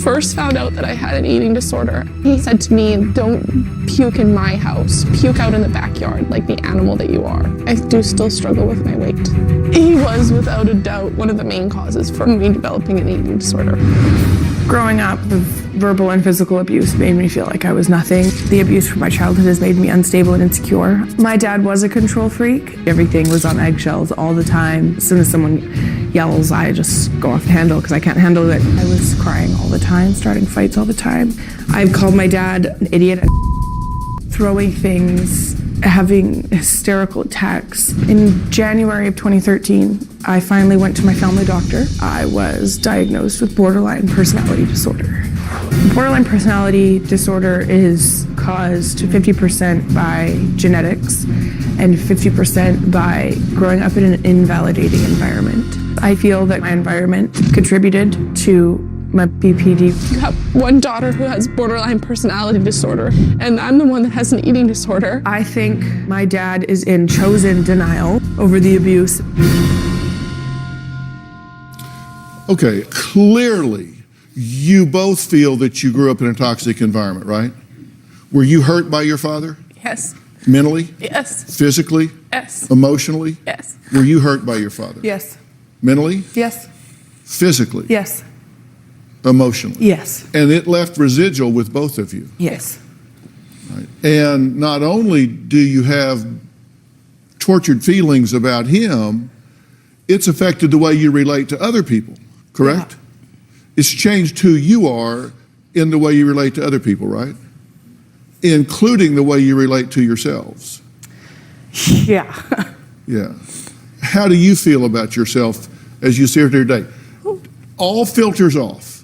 first found out that I had an eating disorder, he said to me, "Don't puke in my house, puke out in the backyard like the animal that you are." I do still struggle with my weight. He was without a doubt one of the main causes for me developing an eating disorder. Growing up, the verbal and physical abuse made me feel like I was nothing. The abuse from my childhood has made me unstable and insecure. My dad was a control freak. Everything was on eggshells all the time. As soon as someone yells, I just go off the handle because I can't handle it. I was crying all the time, starting fights all the time. I've called my dad an idiot and throwing things, having hysterical attacks. In January of 2013, I finally went to my family doctor. I was diagnosed with borderline personality disorder. Borderline personality disorder is caused 50% by genetics and 50% by growing up in an invalidating environment. I feel that my environment contributed to my BPD. You have one daughter who has borderline personality disorder, and I'm the one that has an eating disorder. I think my dad is in chosen denial over the abuse. Okay, clearly you both feel that you grew up in a toxic environment, right? Were you hurt by your father? Yes. Mentally? Yes. Physically? Yes. Emotionally? Yes. Were you hurt by your father? Yes. Mentally? Yes. Physically? Yes. Emotionally? Yes. And it left residual with both of you? Yes. Right. And not only do you have tortured feelings about him, it's affected the way you relate to other people, correct? Yeah. It's changed who you are in the way you relate to other people, right? Including the way you relate to yourselves. Yeah. Yeah. How do you feel about yourself as you sit here today? All filters off.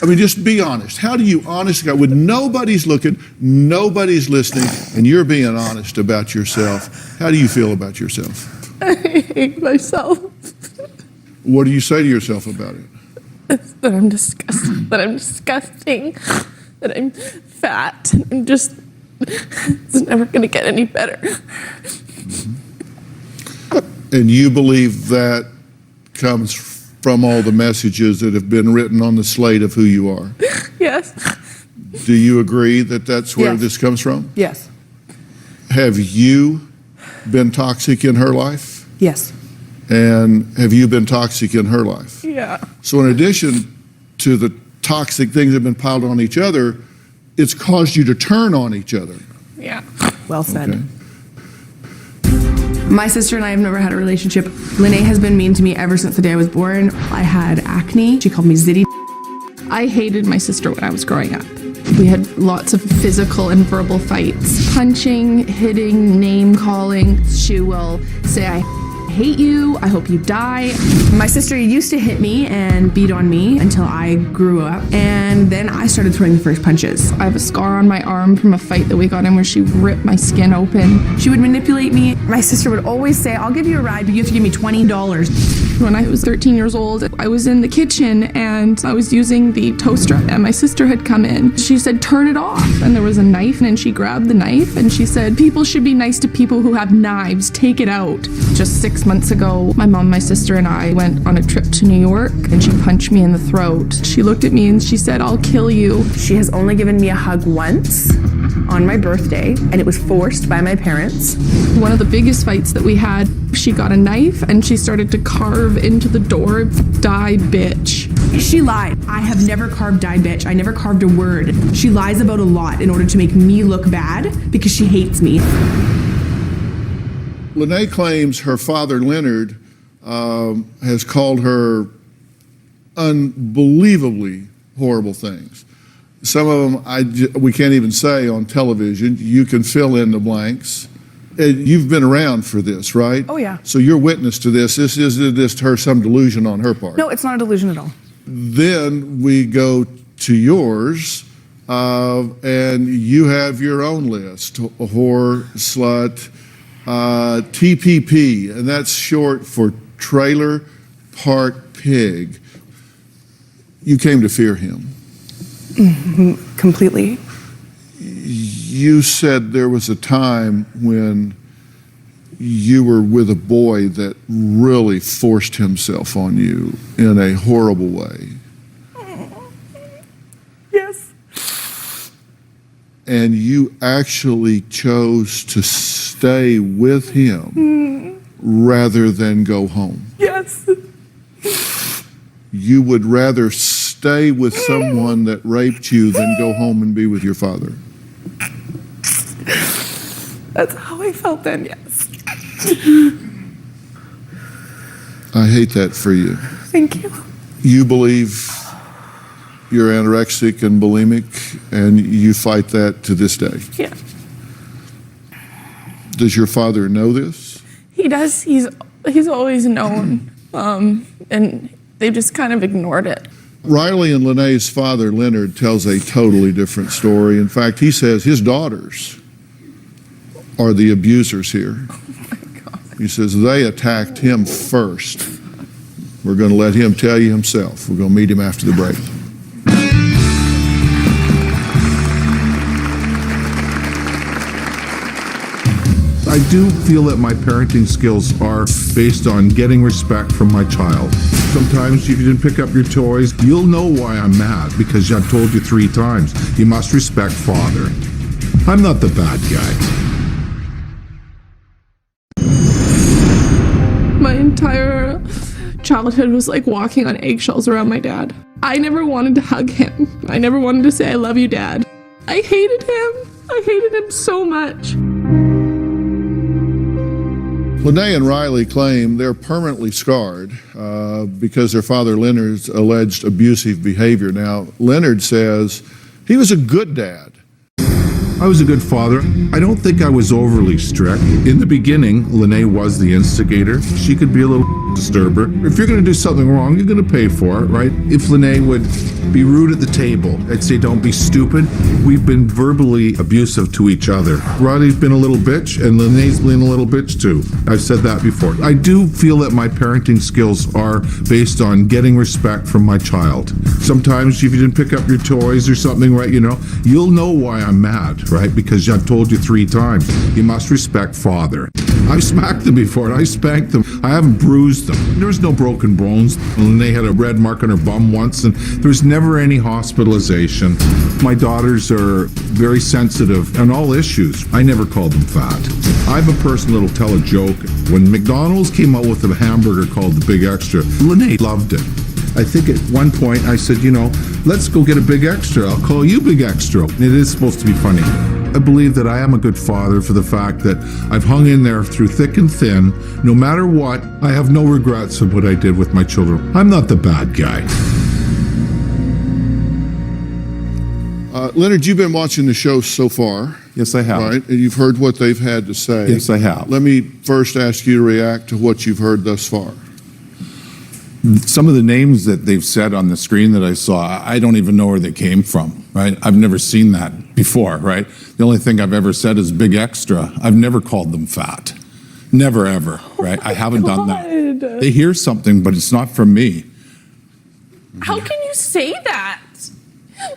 I mean, just be honest. How do you honestly, when nobody's looking, nobody's listening, and you're being honest about yourself, how do you feel about yourself? I hate myself. What do you say to yourself about it? That I'm disgusting, that I'm fat, and I'm just, it's never gonna get any better. Mm-hmm. And you believe that comes from all the messages that have been written on the slate of who you are? Yes. Do you agree that that's where Yes. this comes from? Yes. Have you been toxic in her life? Yes. And have you been toxic in her life? Yeah. So in addition to the toxic things that have been piled on each other, it's caused you to turn on each other. Yeah. Well said. Okay. My sister and I have never had a relationship. Lene has been mean to me ever since the day I was born. I had acne. She called me Zitty. I hated my sister when I was growing up. We had lots of physical and verbal fights. Punching, hitting, name calling. She will say, "I hate you, I hope you die." My sister used to hit me and beat on me until I grew up, and then I started throwing the first punches. I have a scar on my arm from a fight that we got in where she ripped my skin open. She would manipulate me. My sister would always say, "I'll give you a ride, but you have to give me $20. When I was 13 years old, I was in the kitchen and I was using the toaster and my sister had come in. She said, turn it off. And there was a knife and she grabbed the knife and she said, people should be nice to people who have knives. Take it out. Just 6 months ago, my mom, my sister and I went on a trip to New York and she punched me in the throat. She looked at me and she said, I'll kill you. She has only given me a hug once on my birthday, and it was forced by my parents. One of the biggest fights that we had, she got a knife and she started to carve into the door, die bitch. She lied. I have never carved die bitch. I never carved a word. She lies about a lot in order to make me look bad because she hates me. Lene claims her father, Leonard, has called her unbelievably horrible things. Some of them we can't even say on television. You can fill in the blanks. You've been around for this, right? Oh, yeah. So you're witness to this. This isn't just some delusion on her part. No, it's not a delusion at all. Then we go to yours, and you have your own list: whore, slut, TPP, and that's short for Trailer Park Pig. You came to fear him. Mm-hmm. Completely. You said there was a time when you were with a boy that really forced himself on you in a horrible way. Yes. And you actually chose to stay with him rather than go home. Yes. You would rather stay with someone that raped you than go home and be with your father. That's how I felt then, yes. I hate that for you. Thank you. You believe you're anorexic and bulimic, and you fight that to this day. Yeah. Does your father know this? He does. He's always known. And they've just kind of ignored it. Riley and Lene's father, Leonard, tells a totally different story. In fact, he says his daughters are the abusers here. Oh my God. He says they attacked him first. We're going to let him tell you himself. We're going to meet him after the break. I do feel that my parenting skills are based on getting respect from my child. Sometimes if you didn't pick up your toys, you'll know why I'm mad, because I've told you 3 times. You must respect father. I'm not the bad guy. My entire childhood was like walking on eggshells around my dad. I never wanted to hug him. I never wanted to say, I love you, Dad. I hated him. I hated him so much. Lene and Riley claim they're permanently scarred because their father Leonard's alleged abusive behavior. Now, Leonard says he was a good dad. I was a good father. I don't think I was overly strict. In the beginning, Lene was the instigator. She could be a little disturber. If you're going to do something wrong, you're going to pay for it, right? If Lene would be rude at the table, I'd say, don't be stupid. We've been verbally abusive to each other. Riley's been a little bitch, and Lene's been a little bitch too. I've said that before. I do feel that my parenting skills are based on getting respect from my child. Sometimes if you didn't pick up your toys or something, right, you'll know why I'm mad, right? Because I've told you 3 times. You must respect father. I've smacked them before, and I spanked them. I haven't bruised them. There was no broken bones. Lene had a red mark on her bum once, and there's never any hospitalization. My daughters are very sensitive on all issues. I never called them fat. I'm a person that'll tell a joke. When McDonald's came out with a hamburger called the Big Extra, Lene loved it. I think at one point I said, let's go get a Big Extra. I'll call you Big Extra. It is supposed to be funny. I believe that I am a good father for the fact that I've hung in there through thick and thin. No matter what, I have no regrets of what I did with my children. I'm not the bad guy. Leonard, you've been watching the show so far. Yes, I have. Right? And you've heard what they've had to say. Yes, I have. Let me first ask you to react to what you've heard thus far. Some of the names that they've said on the screen that I saw, I don't even know where they came from, right? I've never seen that before, right? The only thing I've ever said is Big Extra. I've never called them fat. Never ever, right? I haven't done that. They hear something, but it's not from me. How can you say that?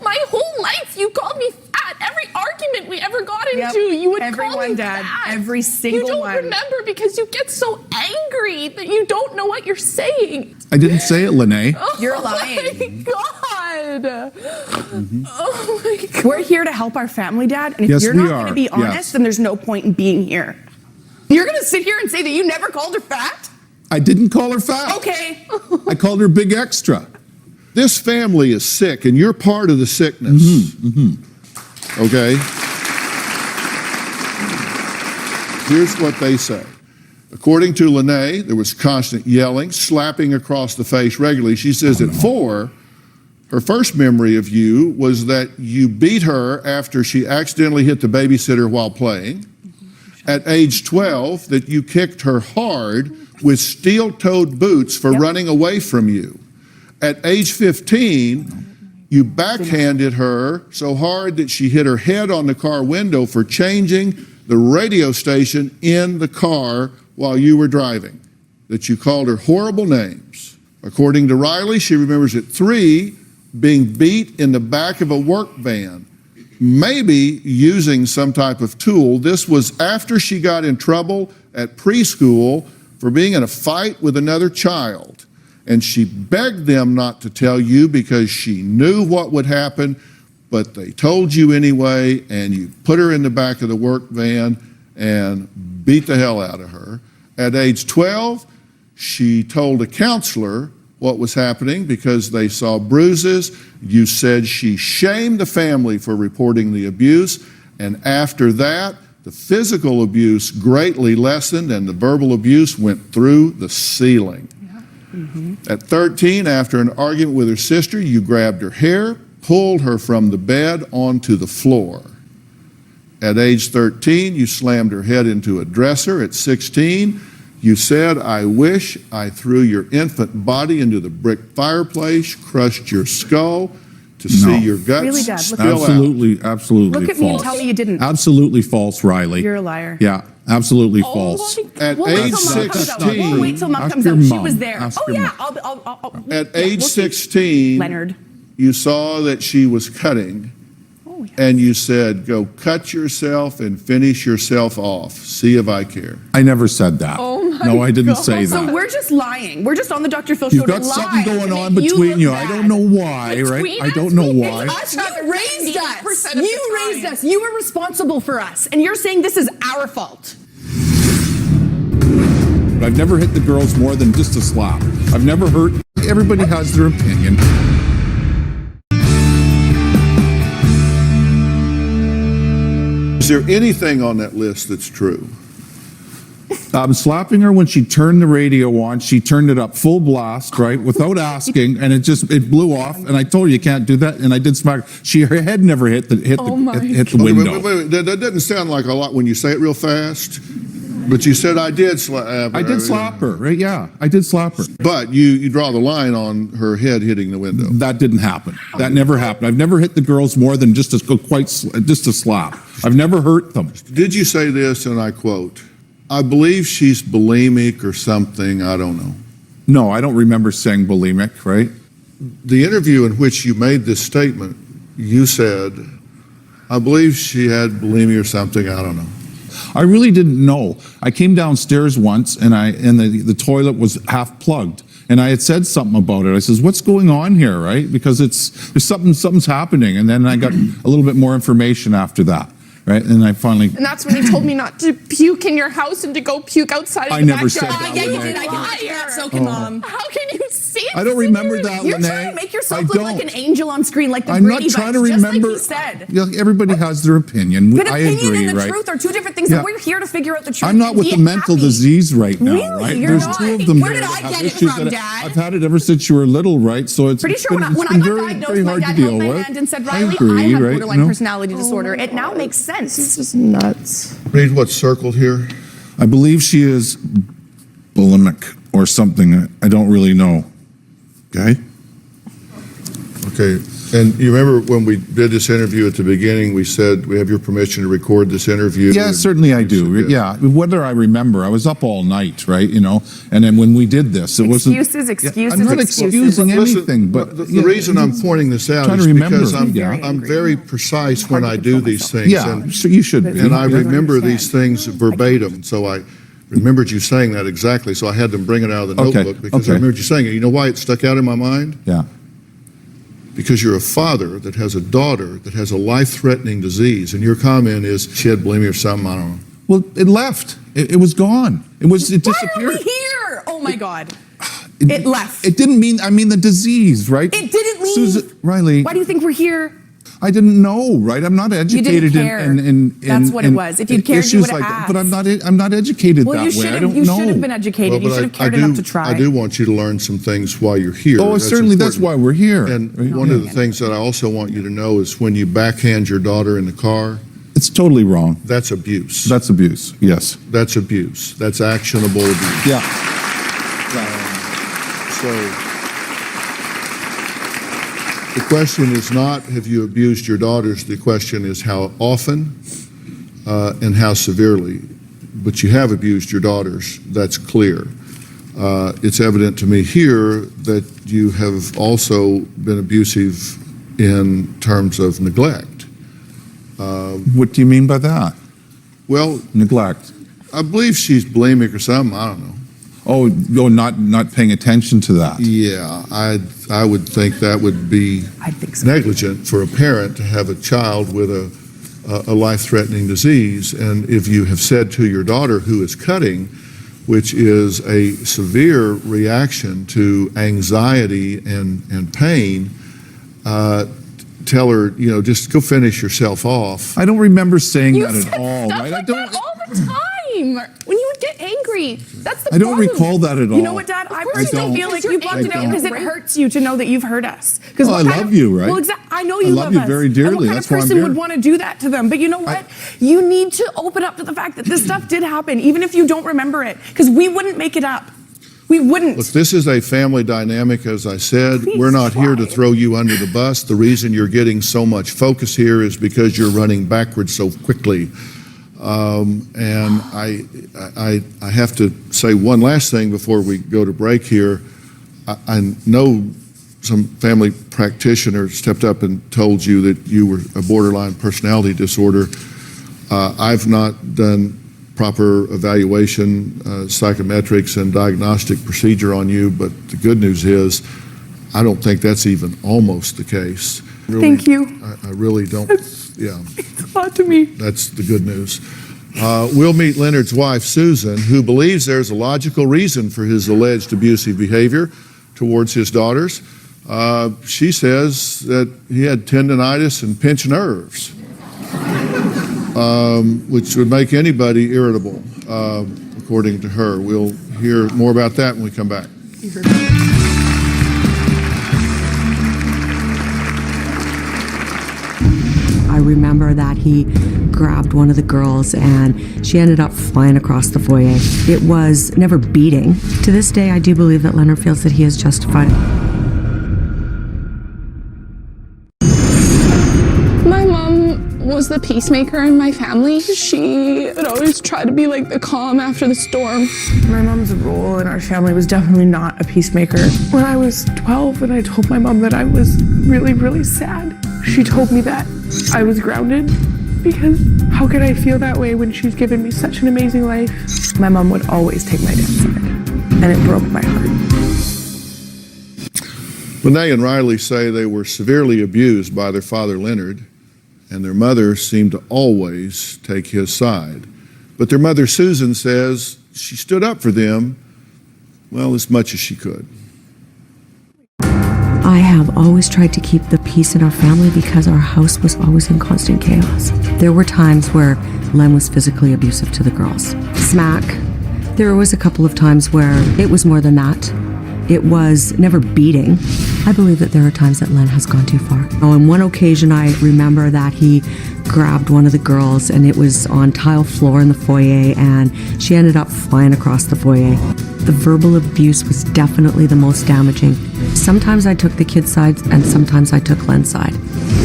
My whole life, you called me fat. Every argument we ever got into, you would call me Dad. fat. Every single You one. don't remember because you get so angry that you don't know what you're saying. I didn't say it, Lene. You're Oh lying. my God. Mm-hmm. Oh my God. We're here to help our family, Dad. And if Yes, you're we not are. going to be honest, Yes. then there's no point in being here. You're going to sit here and say that you never called her fat? I didn't call her fat. Okay. I called her big extra. This family is sick, and you're part of the sickness. Okay? Here's what they say. According to Lene, there was constant yelling, slapping across the face regularly. She says at 4, her first memory of you was that you beat her after she accidentally hit the babysitter while playing. At age 12, that you kicked her hard with steel-toed boots for running away from you. At age 15, you backhanded her so hard that she hit her head on the car window for changing the radio station in the car while you were driving, that you called her horrible names. According to Riley, she remembers at 3 being beat in the back of a work van, maybe using some type of tool. This was after she got in trouble at preschool for being in a fight with another child. And she begged them not to tell you because she knew what would happen, but they told you anyway, and you put her in the back of the work van and beat the hell out of her. At age 12, she told a counselor what was happening because they saw bruises. You said she shamed the family for reporting the abuse, and after that, the physical abuse greatly lessened and the verbal abuse went through the ceiling. At 13, after an argument with her sister, you grabbed her hair, pulled her from the bed onto the floor. At age 13, you slammed her head into a dresser. At 16, you said, I wish I threw your infant body into the brick fireplace, crushed your skull to see your guts Really, Dad? spill out. Absolutely Look at me and false. tell me you didn't. Absolutely false, Riley. You're a liar. Yeah, absolutely false. At We'll wait age till Mom comes out. 16, We'll wait till Mom Ask comes your out. She mom. was there. Ask Oh, your yeah. mom. I'll at yeah, age we'll see. 16, Leonard. you saw that she was cutting, and you said, go cut yourself and finish yourself off. See if I care. I never said that. Oh my no, I didn't say So that. we're just lying. We're just on the Dr. Phil show You've to got lie something going to on make between look you. bad. I don't know why, right? Between I don't us, know we why. Us, you You raised 98% us. of the You time. raised us. You were responsible for us. And you're saying this is our fault. But I've never hit the girls more than just a slap. I've never hurt. Everybody has their opinion. Is there anything on that list that's true? Slapping her when she turned the radio on. She turned it up full blast, right, without asking, and it blew off. And I told her you can't do that, and I did smack her. Her head never hit the Okay, window. wait. That doesn't sound like a lot when you say it real fast. But you said I did slap her. I did slap her, right? Yeah, I did slap her. But you draw the line on her head hitting the window. That didn't happen. That never happened. I've never hit the girls more than just a slap. I've never hurt them. Did you say this, and I quote, I believe she's bulimic or something, I don't know. No, I don't remember saying bulimic, right? The interview in which you made this statement, you said, I believe she had bulimia or something, I don't know. I really didn't know. I came downstairs once and the toilet was half plugged. And I had said something about it. I says, what's going on here, right? Because there's something's happening. And then I got a little bit more information after that, right? And I finally... And that's when you told me not to puke in your house and to go puke outside I in the never backyard. said that, Yeah, you Lene. did. I can that. So can Mom. How can you say I don't remember that, You're Lene. trying to make yourself I look like don't. an angel on screen, like the I'm not Brady trying to Bunch, remember. just like he said. Yeah, everybody has their opinion. But I opinion agree, and the right? truth are two different things, Yeah. and we're here to figure out the truth. I'm not and with be the mental happy. disease right now, Really? right? You're There's not? two of them Where here did that I have get it issues from, that Dad? I've had it ever since you were little, right? So it's Pretty it's sure been, when it's I been got very, diagnosed, very my hard to dad deal held my with. hand and said, I Riley, agree, I have right? borderline No? personality disorder. It now makes sense. This is nuts. Read what's circled here. I believe she is bulimic or something. I don't really know. Okay. Okay. And you remember when we did this interview at the beginning, we said we have your permission to record this interview? Yeah, certainly I do. Yeah, whether I remember, I was up all night, right? And then when we did this, it wasn't. Excuses. I'm not excusing anything, but the reason I'm pointing this out is because I'm very precise when I do these things. Yeah, and, so you should be. And I remember these things verbatim, so I remembered you saying that exactly. So I had them bring it out of the notebook because I remembered you saying it. You know why it stuck out in my mind? Yeah. Because you're a father that has a daughter that has a life-threatening disease, and your comment is she had bulimia or something. I don't know. Well, it left. It was gone. It disappeared. Why are we here? Oh my God. It left. It didn't mean. I mean the disease, right? It didn't leave. Susan Riley. Why do you think we're here? I didn't know, right? I'm not educated in That's what it was. If you'd cared, you would have asked. But I'm not educated that way. I don't know. You should have been educated. You should have cared enough to try. I do want you to learn some things while you're here. Oh, certainly that's why we're here. And one of the things that I also want you to know is when you backhand your daughter in the car, it's totally wrong. That's abuse. That's abuse, yes. That's abuse. That's actionable abuse. Yeah. So the question is not have you abused your daughters, the question is how often and how severely. But you have abused your daughters, that's clear. It's evident to me here that you have also been abusive in terms of neglect. What do you mean by that? Well, neglect. I believe she's bulimic or something, I don't know. Oh, not paying attention to that. Yeah, I would think that would be negligent for a parent to have a child with a life-threatening disease. And if you have said to your daughter who is cutting, which is a severe reaction to anxiety and pain, tell her, just go finish yourself off. I don't remember saying that at Stuff all. Right? like that all the time. When you would get angry, that's the I don't problem. recall that at all. You know what, Dad? I personally feel like you blocked it out because it hurts you to know that you've hurt us. I love you, right? Well, I know you love you us. very dearly. And what That's kind why of I'm person here. would want to do that to them? But you know what? You need to open up to the fact that this stuff did happen, even if you don't remember it, because we wouldn't make it up. We wouldn't. Look, this is a family dynamic, as I said. We're not here to throw you under the bus. The reason you're getting so much focus here is because you're running backwards so quickly. And I have to say one last thing before we go to break here. I know some family practitioners stepped up and told you that you were a borderline personality disorder. I've not done proper evaluation, psychometrics, and diagnostic procedure on you, but the good news is I don't think that's even almost the case. Really, Thank you. I really don't. Yeah. It's a lot to me. That's the good news. We'll meet Leonard's wife, Susan, who believes there's a logical reason for his alleged abusive behavior towards his daughters. She says that he had tendinitis and pinched nerves, which would make anybody irritable, according to her. We'll hear more about that when we come back. I remember that he grabbed one of the girls and she ended up flying across the foyer. It was never beating. To this day, I do believe that Leonard feels that he is justified. My mom was the peacemaker in my family. She would always try to be like the calm after the storm. My mom's role in our family was definitely not a peacemaker. When I was 12 and I told my mom that I was really, really sad, she told me that I was grounded because how could I feel that way when she's given me such an amazing life? My mom would always take my dad's side, and it broke my heart. Lene and Riley say they were severely abused by their father, Leonard, and their mother seemed to always take his side. But their mother, Susan, says she stood up for them, well, as much as she could. I have always tried to keep the peace in our family because our house was always in constant chaos. There were times where Len was physically abusive to the girls. Smack. There was a couple of times where it was more than that. It was never beating. I believe that there are times that Len has gone too far. On one occasion, I remember that he grabbed one of the girls, and it was on tile floor in the foyer, and she ended up flying across the foyer. The verbal abuse was definitely the most damaging. Sometimes I took the kid's side, and sometimes I took Len's side.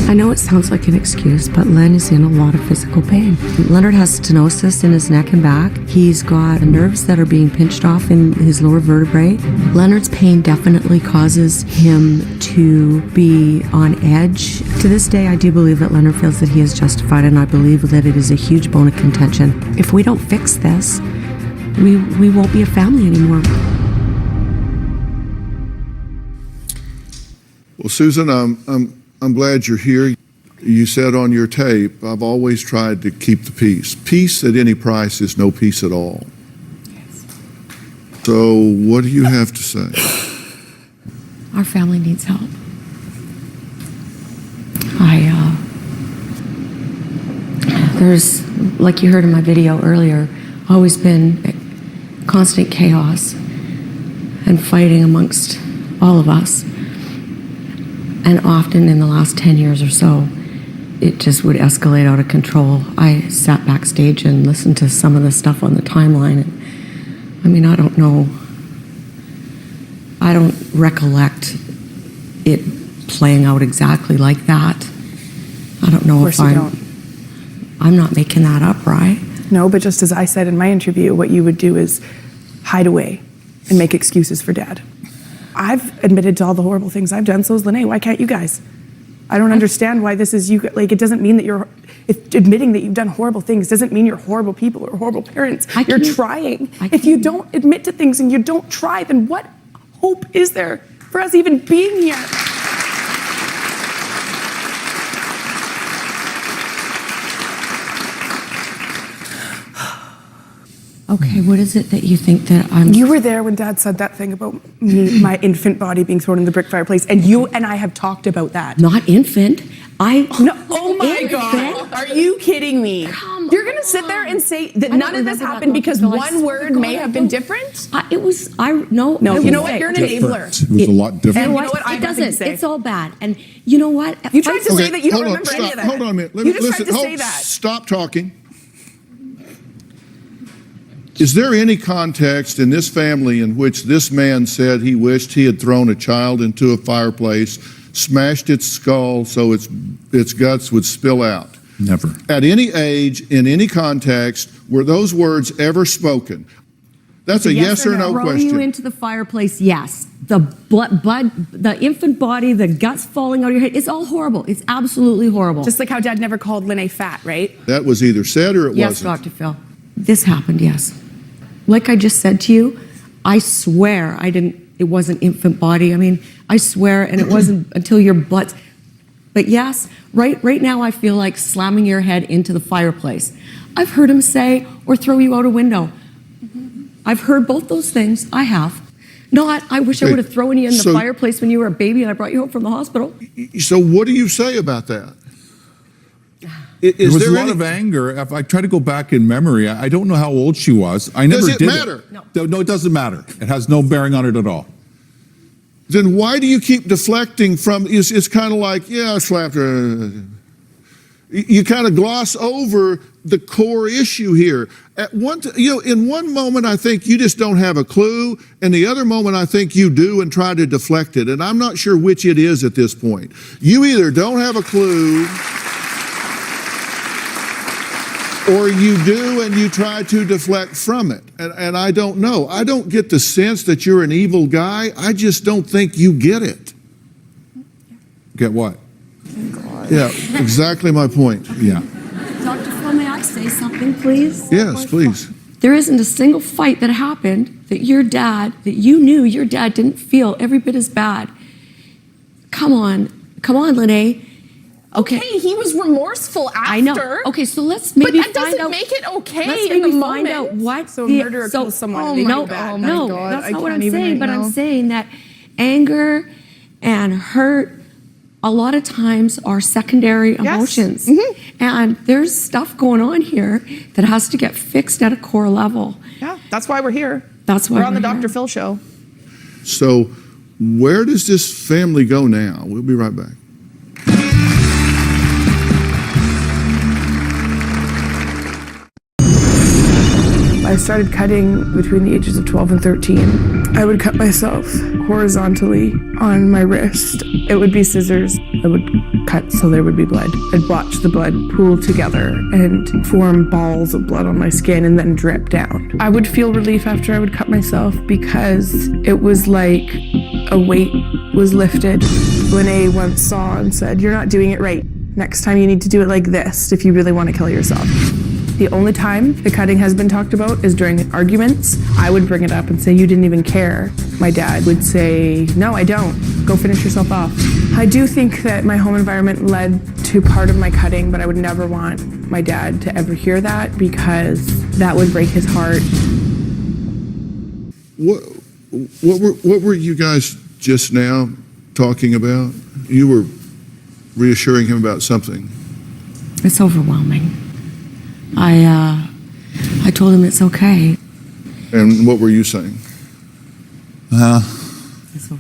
I know it sounds like an excuse, but Len is in a lot of physical pain. Leonard has stenosis in his neck and back. He's got nerves that are being pinched off in his lower vertebrae. Leonard's pain definitely causes him to be on edge. To this day, I do believe that Leonard feels that he is justified, and I believe that it is a huge bone of contention. If we don't fix this, we won't be a family anymore. Well, Susan, I'm glad you're here. You said on your tape, I've always tried to keep the peace. Peace at any price is no peace at all. Yes. So what do you have to say? Our family needs help. There's, like you heard in my video earlier, always been constant chaos and fighting amongst all of us. And often in the last 10 years or so, it just would escalate out of control. I sat backstage and listened to some of the stuff on the timeline. And, I mean, I don't know. I don't recollect it playing out exactly like that. I don't know if I'm not making that up, right? No, but just as I said in my interview, what you would do is hide away and make excuses for Dad. I've admitted to all the horrible things I've done, so is Lene. Why can't you guys? I don't understand why this is you. Like, it doesn't mean that admitting that you've done horrible things doesn't mean you're horrible people or horrible parents. You're trying. If you don't admit to things and you don't try, then what hope is there for us even being here? Okay, what is it that you think that I'm... You were there when Dad said that thing about me, my infant body being thrown in the brick fireplace, and you and I have talked about that. Not infant. No, oh my God. Are you kidding me? You're going to sit there and say that none of this happened because one word may have been different? No, you know what? You're an enabler. It was a lot different. And you know what? It doesn't. It's all bad. And you know what? You tried to say that you don't remember any of that. Hold on a minute. You just tried to say that. Stop talking. Is there any context in this family in which this man said he wished he had thrown a child into a fireplace, smashed its skull so its guts would spill out? Never. At any age, in any context, were those words ever spoken? That's a yes or no question. Throw you into the fireplace, yes. The the infant body, the guts falling out of your head, it's all horrible. It's absolutely horrible. Just like how Dad never called Lene fat, right? That was either said or it yes, wasn't. Dr. Phil. This happened, yes. Like I just said to you, I swear it wasn't infant body. I mean, I swear, and it wasn't until your butt. But yes, right now I feel like slamming your head into the fireplace. I've heard him say, or throw you out a window. I've heard both those things. I have. Not, I wish I would have thrown you in the fireplace when you were a baby and I brought you home from the hospital. So what do you say about that? There was a lot of anger. If I try to go back in memory, I don't know how old she was. I never did it. Does it matter? No, it doesn't matter. It has no bearing on it at all. Then why do you keep deflecting from, it's kind of like, yeah, I slapped her. You kind of gloss over the core issue here. In one moment, I think you just don't have a clue, and the other moment, I think you do and try to deflect it. And I'm not sure which it is at this point. You either don't have a clue, or you do and you try to deflect from it. And I don't know. I don't get the sense that you're an evil guy. I just don't think you get it. Get what? Yeah, exactly my point. Yeah. Dr. Phil, may I say something, please? Yes, please. There isn't a single fight that happened that you knew your dad didn't feel every bit as bad. Come on, Lene. Okay, he was remorseful after. I know. Okay, so let's maybe but that doesn't make it okay let's in maybe the find moment. out what so a murderer kills someone. No, that's not what I'm saying. But I'm saying that anger and hurt a lot of times are secondary emotions, and there's stuff going on here that has to get fixed at a core level. Yeah, that's why we're here. That's why we're on the Dr. Phil show. So, where does this family go now? We'll be right back. I started cutting between the ages of 12 and 13. I would cut myself horizontally on my wrist. It would be scissors. I would cut so there would be blood. I'd watch the blood pool together and form balls of blood on my skin and then drip down. I would feel relief after I would cut myself because it was like a weight was lifted. Lene once saw and said, "You're not doing it right. Next time you need to do it like this if you really want to kill yourself." The only time the cutting has been talked about is during arguments. I would bring it up and say, "You didn't even care." My dad would say, "No, I don't. Go finish yourself off." I do think that my home environment led to part of my cutting, but I would never want my dad to ever hear that because that would break his heart. What were you guys just now talking about? You were reassuring him about something. It's overwhelming. I told him it's okay. And what were you saying?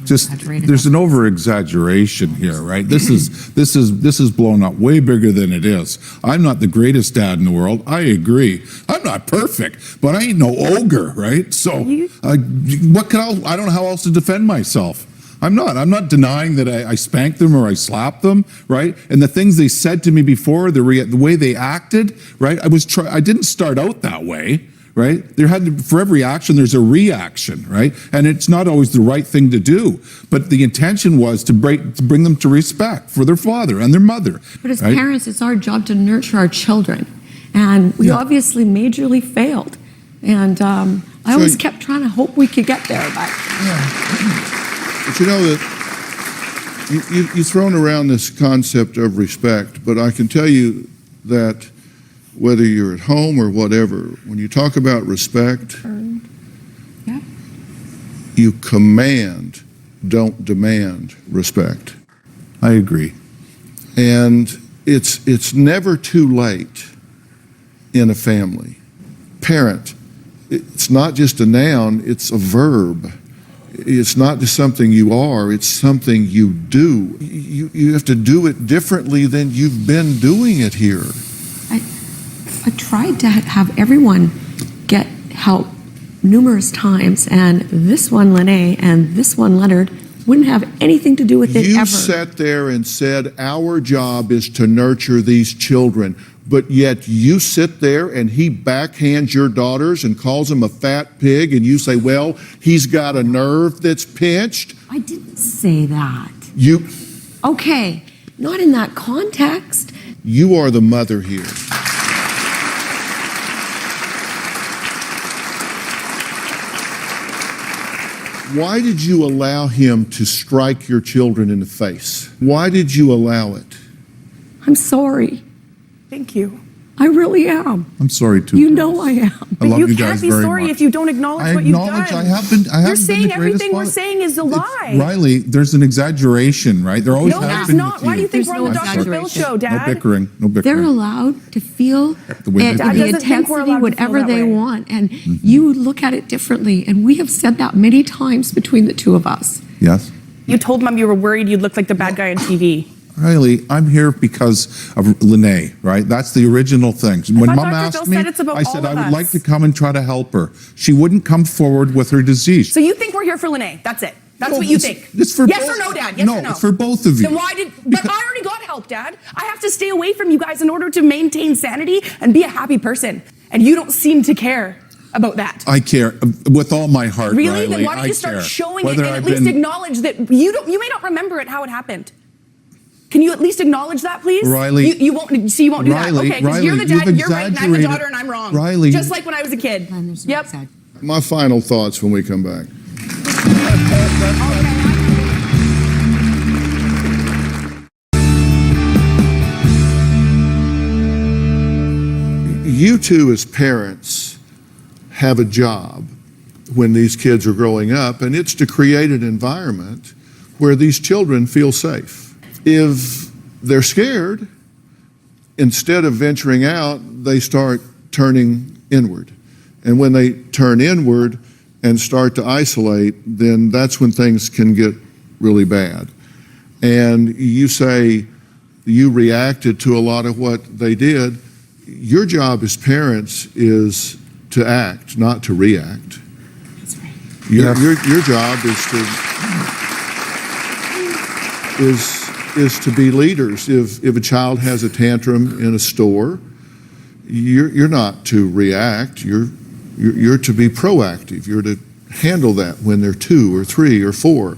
Just there's an over exaggeration here, right? This is blown up way bigger than it is. I'm not the greatest dad in the world. I agree. I'm not perfect, but I ain't no ogre, right? So what can I don't know how else to defend myself. I'm not denying that I spanked them or I slapped them, right? And the things they said to me before, the way they acted, right? I didn't start out that way, right? For every action, there's a reaction, right? And it's not always the right thing to do. But the intention was to bring them to respect for their father and their mother. But as parents, it's our job to nurture our children. And we obviously majorly failed. And I always kept trying to hope we could get there. But you know that you've thrown around this concept of respect, but I can tell you that whether you're at home or whatever, when you talk about respect, you command, don't demand respect. I agree. And it's never too late in a family. Parent, it's not just a noun, it's a verb. It's not just something you are, it's something you do. You have to do it differently than you've been doing it here. I tried to have everyone get help numerous times, and this one, Lene, and this one, Leonard, wouldn't have anything to do with it ever. You sat there and said, our job is to nurture these children, but yet you sit there and he backhands your daughters and calls them a fat pig, and you say, well, he's got a nerve that's pinched. I didn't say that. You... Okay, not in that context. You are the mother here. Why did you allow him to strike your children in the face? Why did you allow it? I'm sorry. Thank you. I really am. I'm sorry too. You know I am. I love you can't guys be very sorry much. if you don't acknowledge what you've done. I have been You're saying everything we're saying is a lie. Riley, there's an exaggeration, right? There always No, has there's been not. with Why do you think There's we're on the no Dr. Phil show, Dad? No bickering. No bickering. They're allowed to feel way and they the do. doesn't think we're allowed intensity, to feel whatever that they way. want. And you look at it differently. And we have said that many times between the two of us. Yes. You told Mom you were worried you'd look like the bad guy on TV. Riley, I'm here because of Lene, right? That's the original thing. When thought Mom Dr. asked Phil me, said it's about I said all of I would us. like to come and try to help her. She wouldn't come forward with her disease. So you think we're here for Lene? That's it. That's No, what you it's- think. it's for yes both- or no, Dad? Yes no, or no? it's for both of you. Then why did? But I already got help, Dad. I have to stay away from you guys in order to maintain sanity and be a happy person. And you don't seem to care about that. I care with all my heart, Really? Riley. Then why don't I you start care. showing Whether it and I've at least been- acknowledge that you may not remember it how it happened. Can you at least acknowledge that, please? Riley, you won't. So you won't do Riley, that, okay? Because Riley, you're the dad, you've you're right, and I'm the exaggerated- daughter, and I'm wrong. Riley, just like when I was a kid. Yep. My final thoughts when we come back. You two as parents have a job when these kids are growing up, and it's to create an environment where these children feel safe. If they're scared, instead of venturing out, they start turning inward. And when they turn inward and start to isolate, then that's when things can get really bad. And you say you reacted to a lot of what they did. Your job as parents is to act, not to react. Your job is to be leaders. If a child has a tantrum in a store, you're not to react. You're to be proactive. You're to handle that when they're 2 or 3 or 4.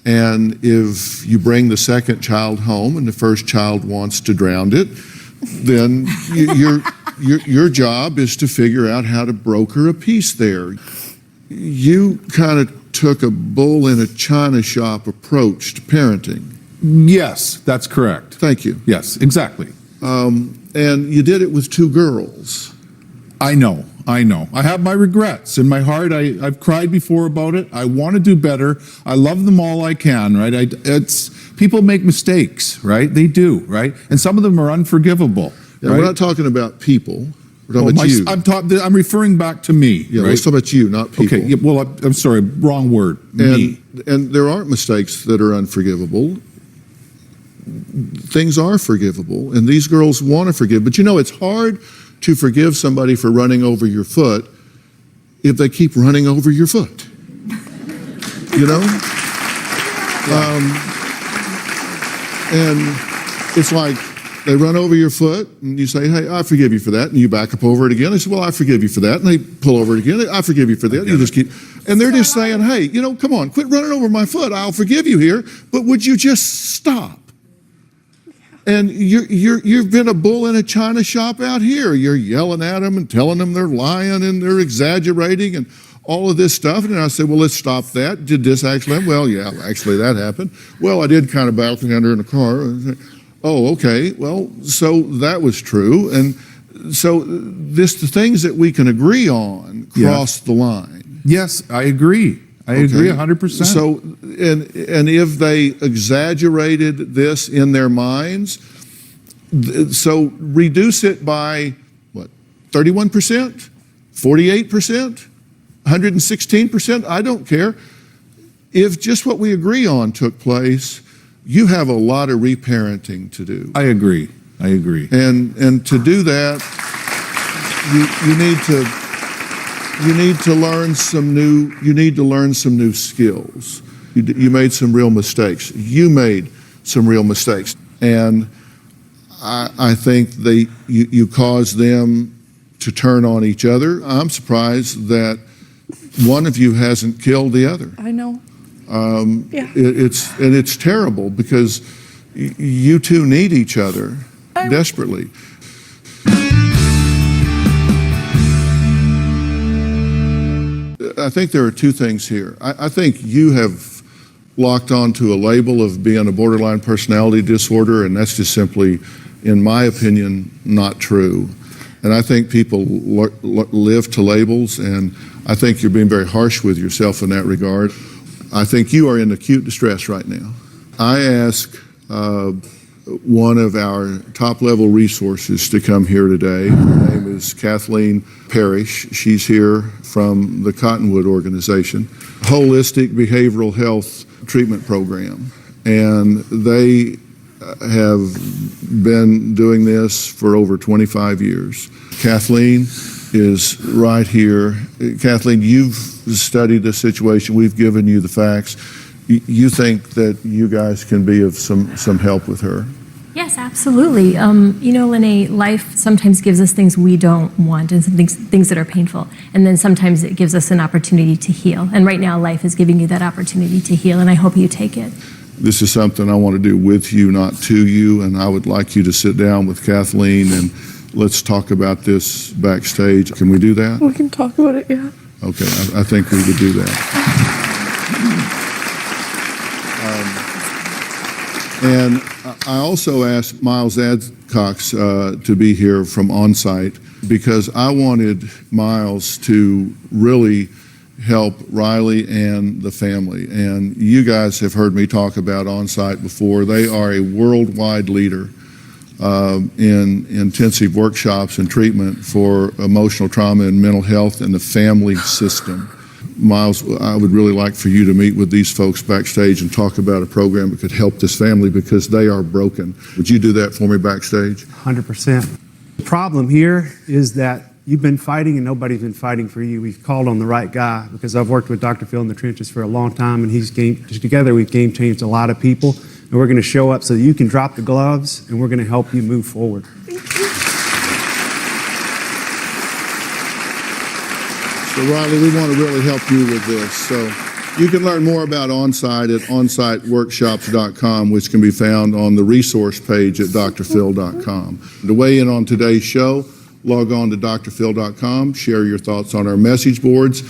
And if you bring the second child home and the first child wants to drown it, then your job is to figure out how to broker a peace there. You kind of took a bull in a china shop approach to parenting. Yes, that's correct. Thank you. Yes, exactly. And you did it with 2 girls. I know. I have my regrets in my heart. I've cried before about it. I want to do better. I love them all I can, right? It's people make mistakes, right? They do, right? And some of them are unforgivable. Yeah, right? We're not talking about people. We're talking about you. I'm referring back to me. Yeah, right? let's talk about you, not people. Okay. Yeah, well, I'm sorry. Wrong word. Me. And there aren't mistakes that are unforgivable. Things are forgivable, and these girls want to forgive. But it's hard to forgive somebody for running over your foot if they keep running over your foot. And it's like they run over your foot, and you say, hey, I forgive you for that, and you back up over it again. They say, well, I forgive you for that, and they pull over it again. I forgive you for that. You just keep, and they're just saying, hey, come on, quit running over my foot. I'll forgive you here, but would you just stop? And you've been a bull in a china shop out here. You're yelling at them and telling them they're lying and they're exaggerating and all of this stuff. And I said, well, let's stop that. Did this actually happen? Well, yeah, actually that happened. Well, I did kind of balcony under in the car. Oh, okay. Well, so that was true. And so the things that we can agree on cross the line. Yes, I agree. I agree 100%. So, and if they exaggerated this in their minds, so reduce it by what, 31%, 48%, 116%? I don't care. If just what we agree on took place, you have a lot of reparenting to do. I agree. And to do that, you need to learn some new skills. You made some real mistakes. You made some real mistakes. And I think you caused them to turn on each other. I'm surprised that one of you hasn't killed the other. I know. Yeah. It's terrible because you two need each other desperately. I think there are 2 things here. I think you have locked onto a label of being a borderline personality disorder, and that's just simply, in my opinion, not true. And I think people live to labels, and I think you're being very harsh with yourself in that regard. I think you are in acute distress right now. I asked one of our top-level resources to come here today. Her name is Kathleen Parrish. She's here from the Cottonwood Organization, Holistic Behavioral Health Treatment Program. And they have been doing this for over 25 years. Kathleen is right here. Kathleen, you've studied the situation. We've given you the facts. You think that you guys can be of some help with her? Yes, absolutely. Lene, life sometimes gives us things we don't want and some things that are painful. And then sometimes it gives us an opportunity to heal. And right now, life is giving you that opportunity to heal, and I hope you take it. This is something I want to do with you, not to you, and I would like you to sit down with Kathleen and let's talk about this backstage. Can we do that? We can talk about it, yeah. Okay, I think we would do that. And I also asked Miles Adcox to be here from Onsite because I wanted Miles to really help Riley and the family. And you guys have heard me talk about Onsite before. They are a worldwide leader in intensive workshops and treatment for emotional trauma and mental health in the family system. Miles, I would really like for you to meet with these folks backstage and talk about a program that could help this family because they are broken. Would you do that for me backstage? 100%. The problem here is that you've been fighting and nobody's been fighting for you. We've called on the right guy because I've worked with Dr. Phil in the trenches for a long time, and together we've game changed a lot of people, and we're going to show up so that you can drop the gloves, and we're going to help you move forward. So Riley, we want to really help you with this. So you can learn more about OnSite at onsiteworkshops.com, which can be found on the resource page at drphil.com. To weigh in on today's show, log on to drphil.com, share your thoughts on our message boards.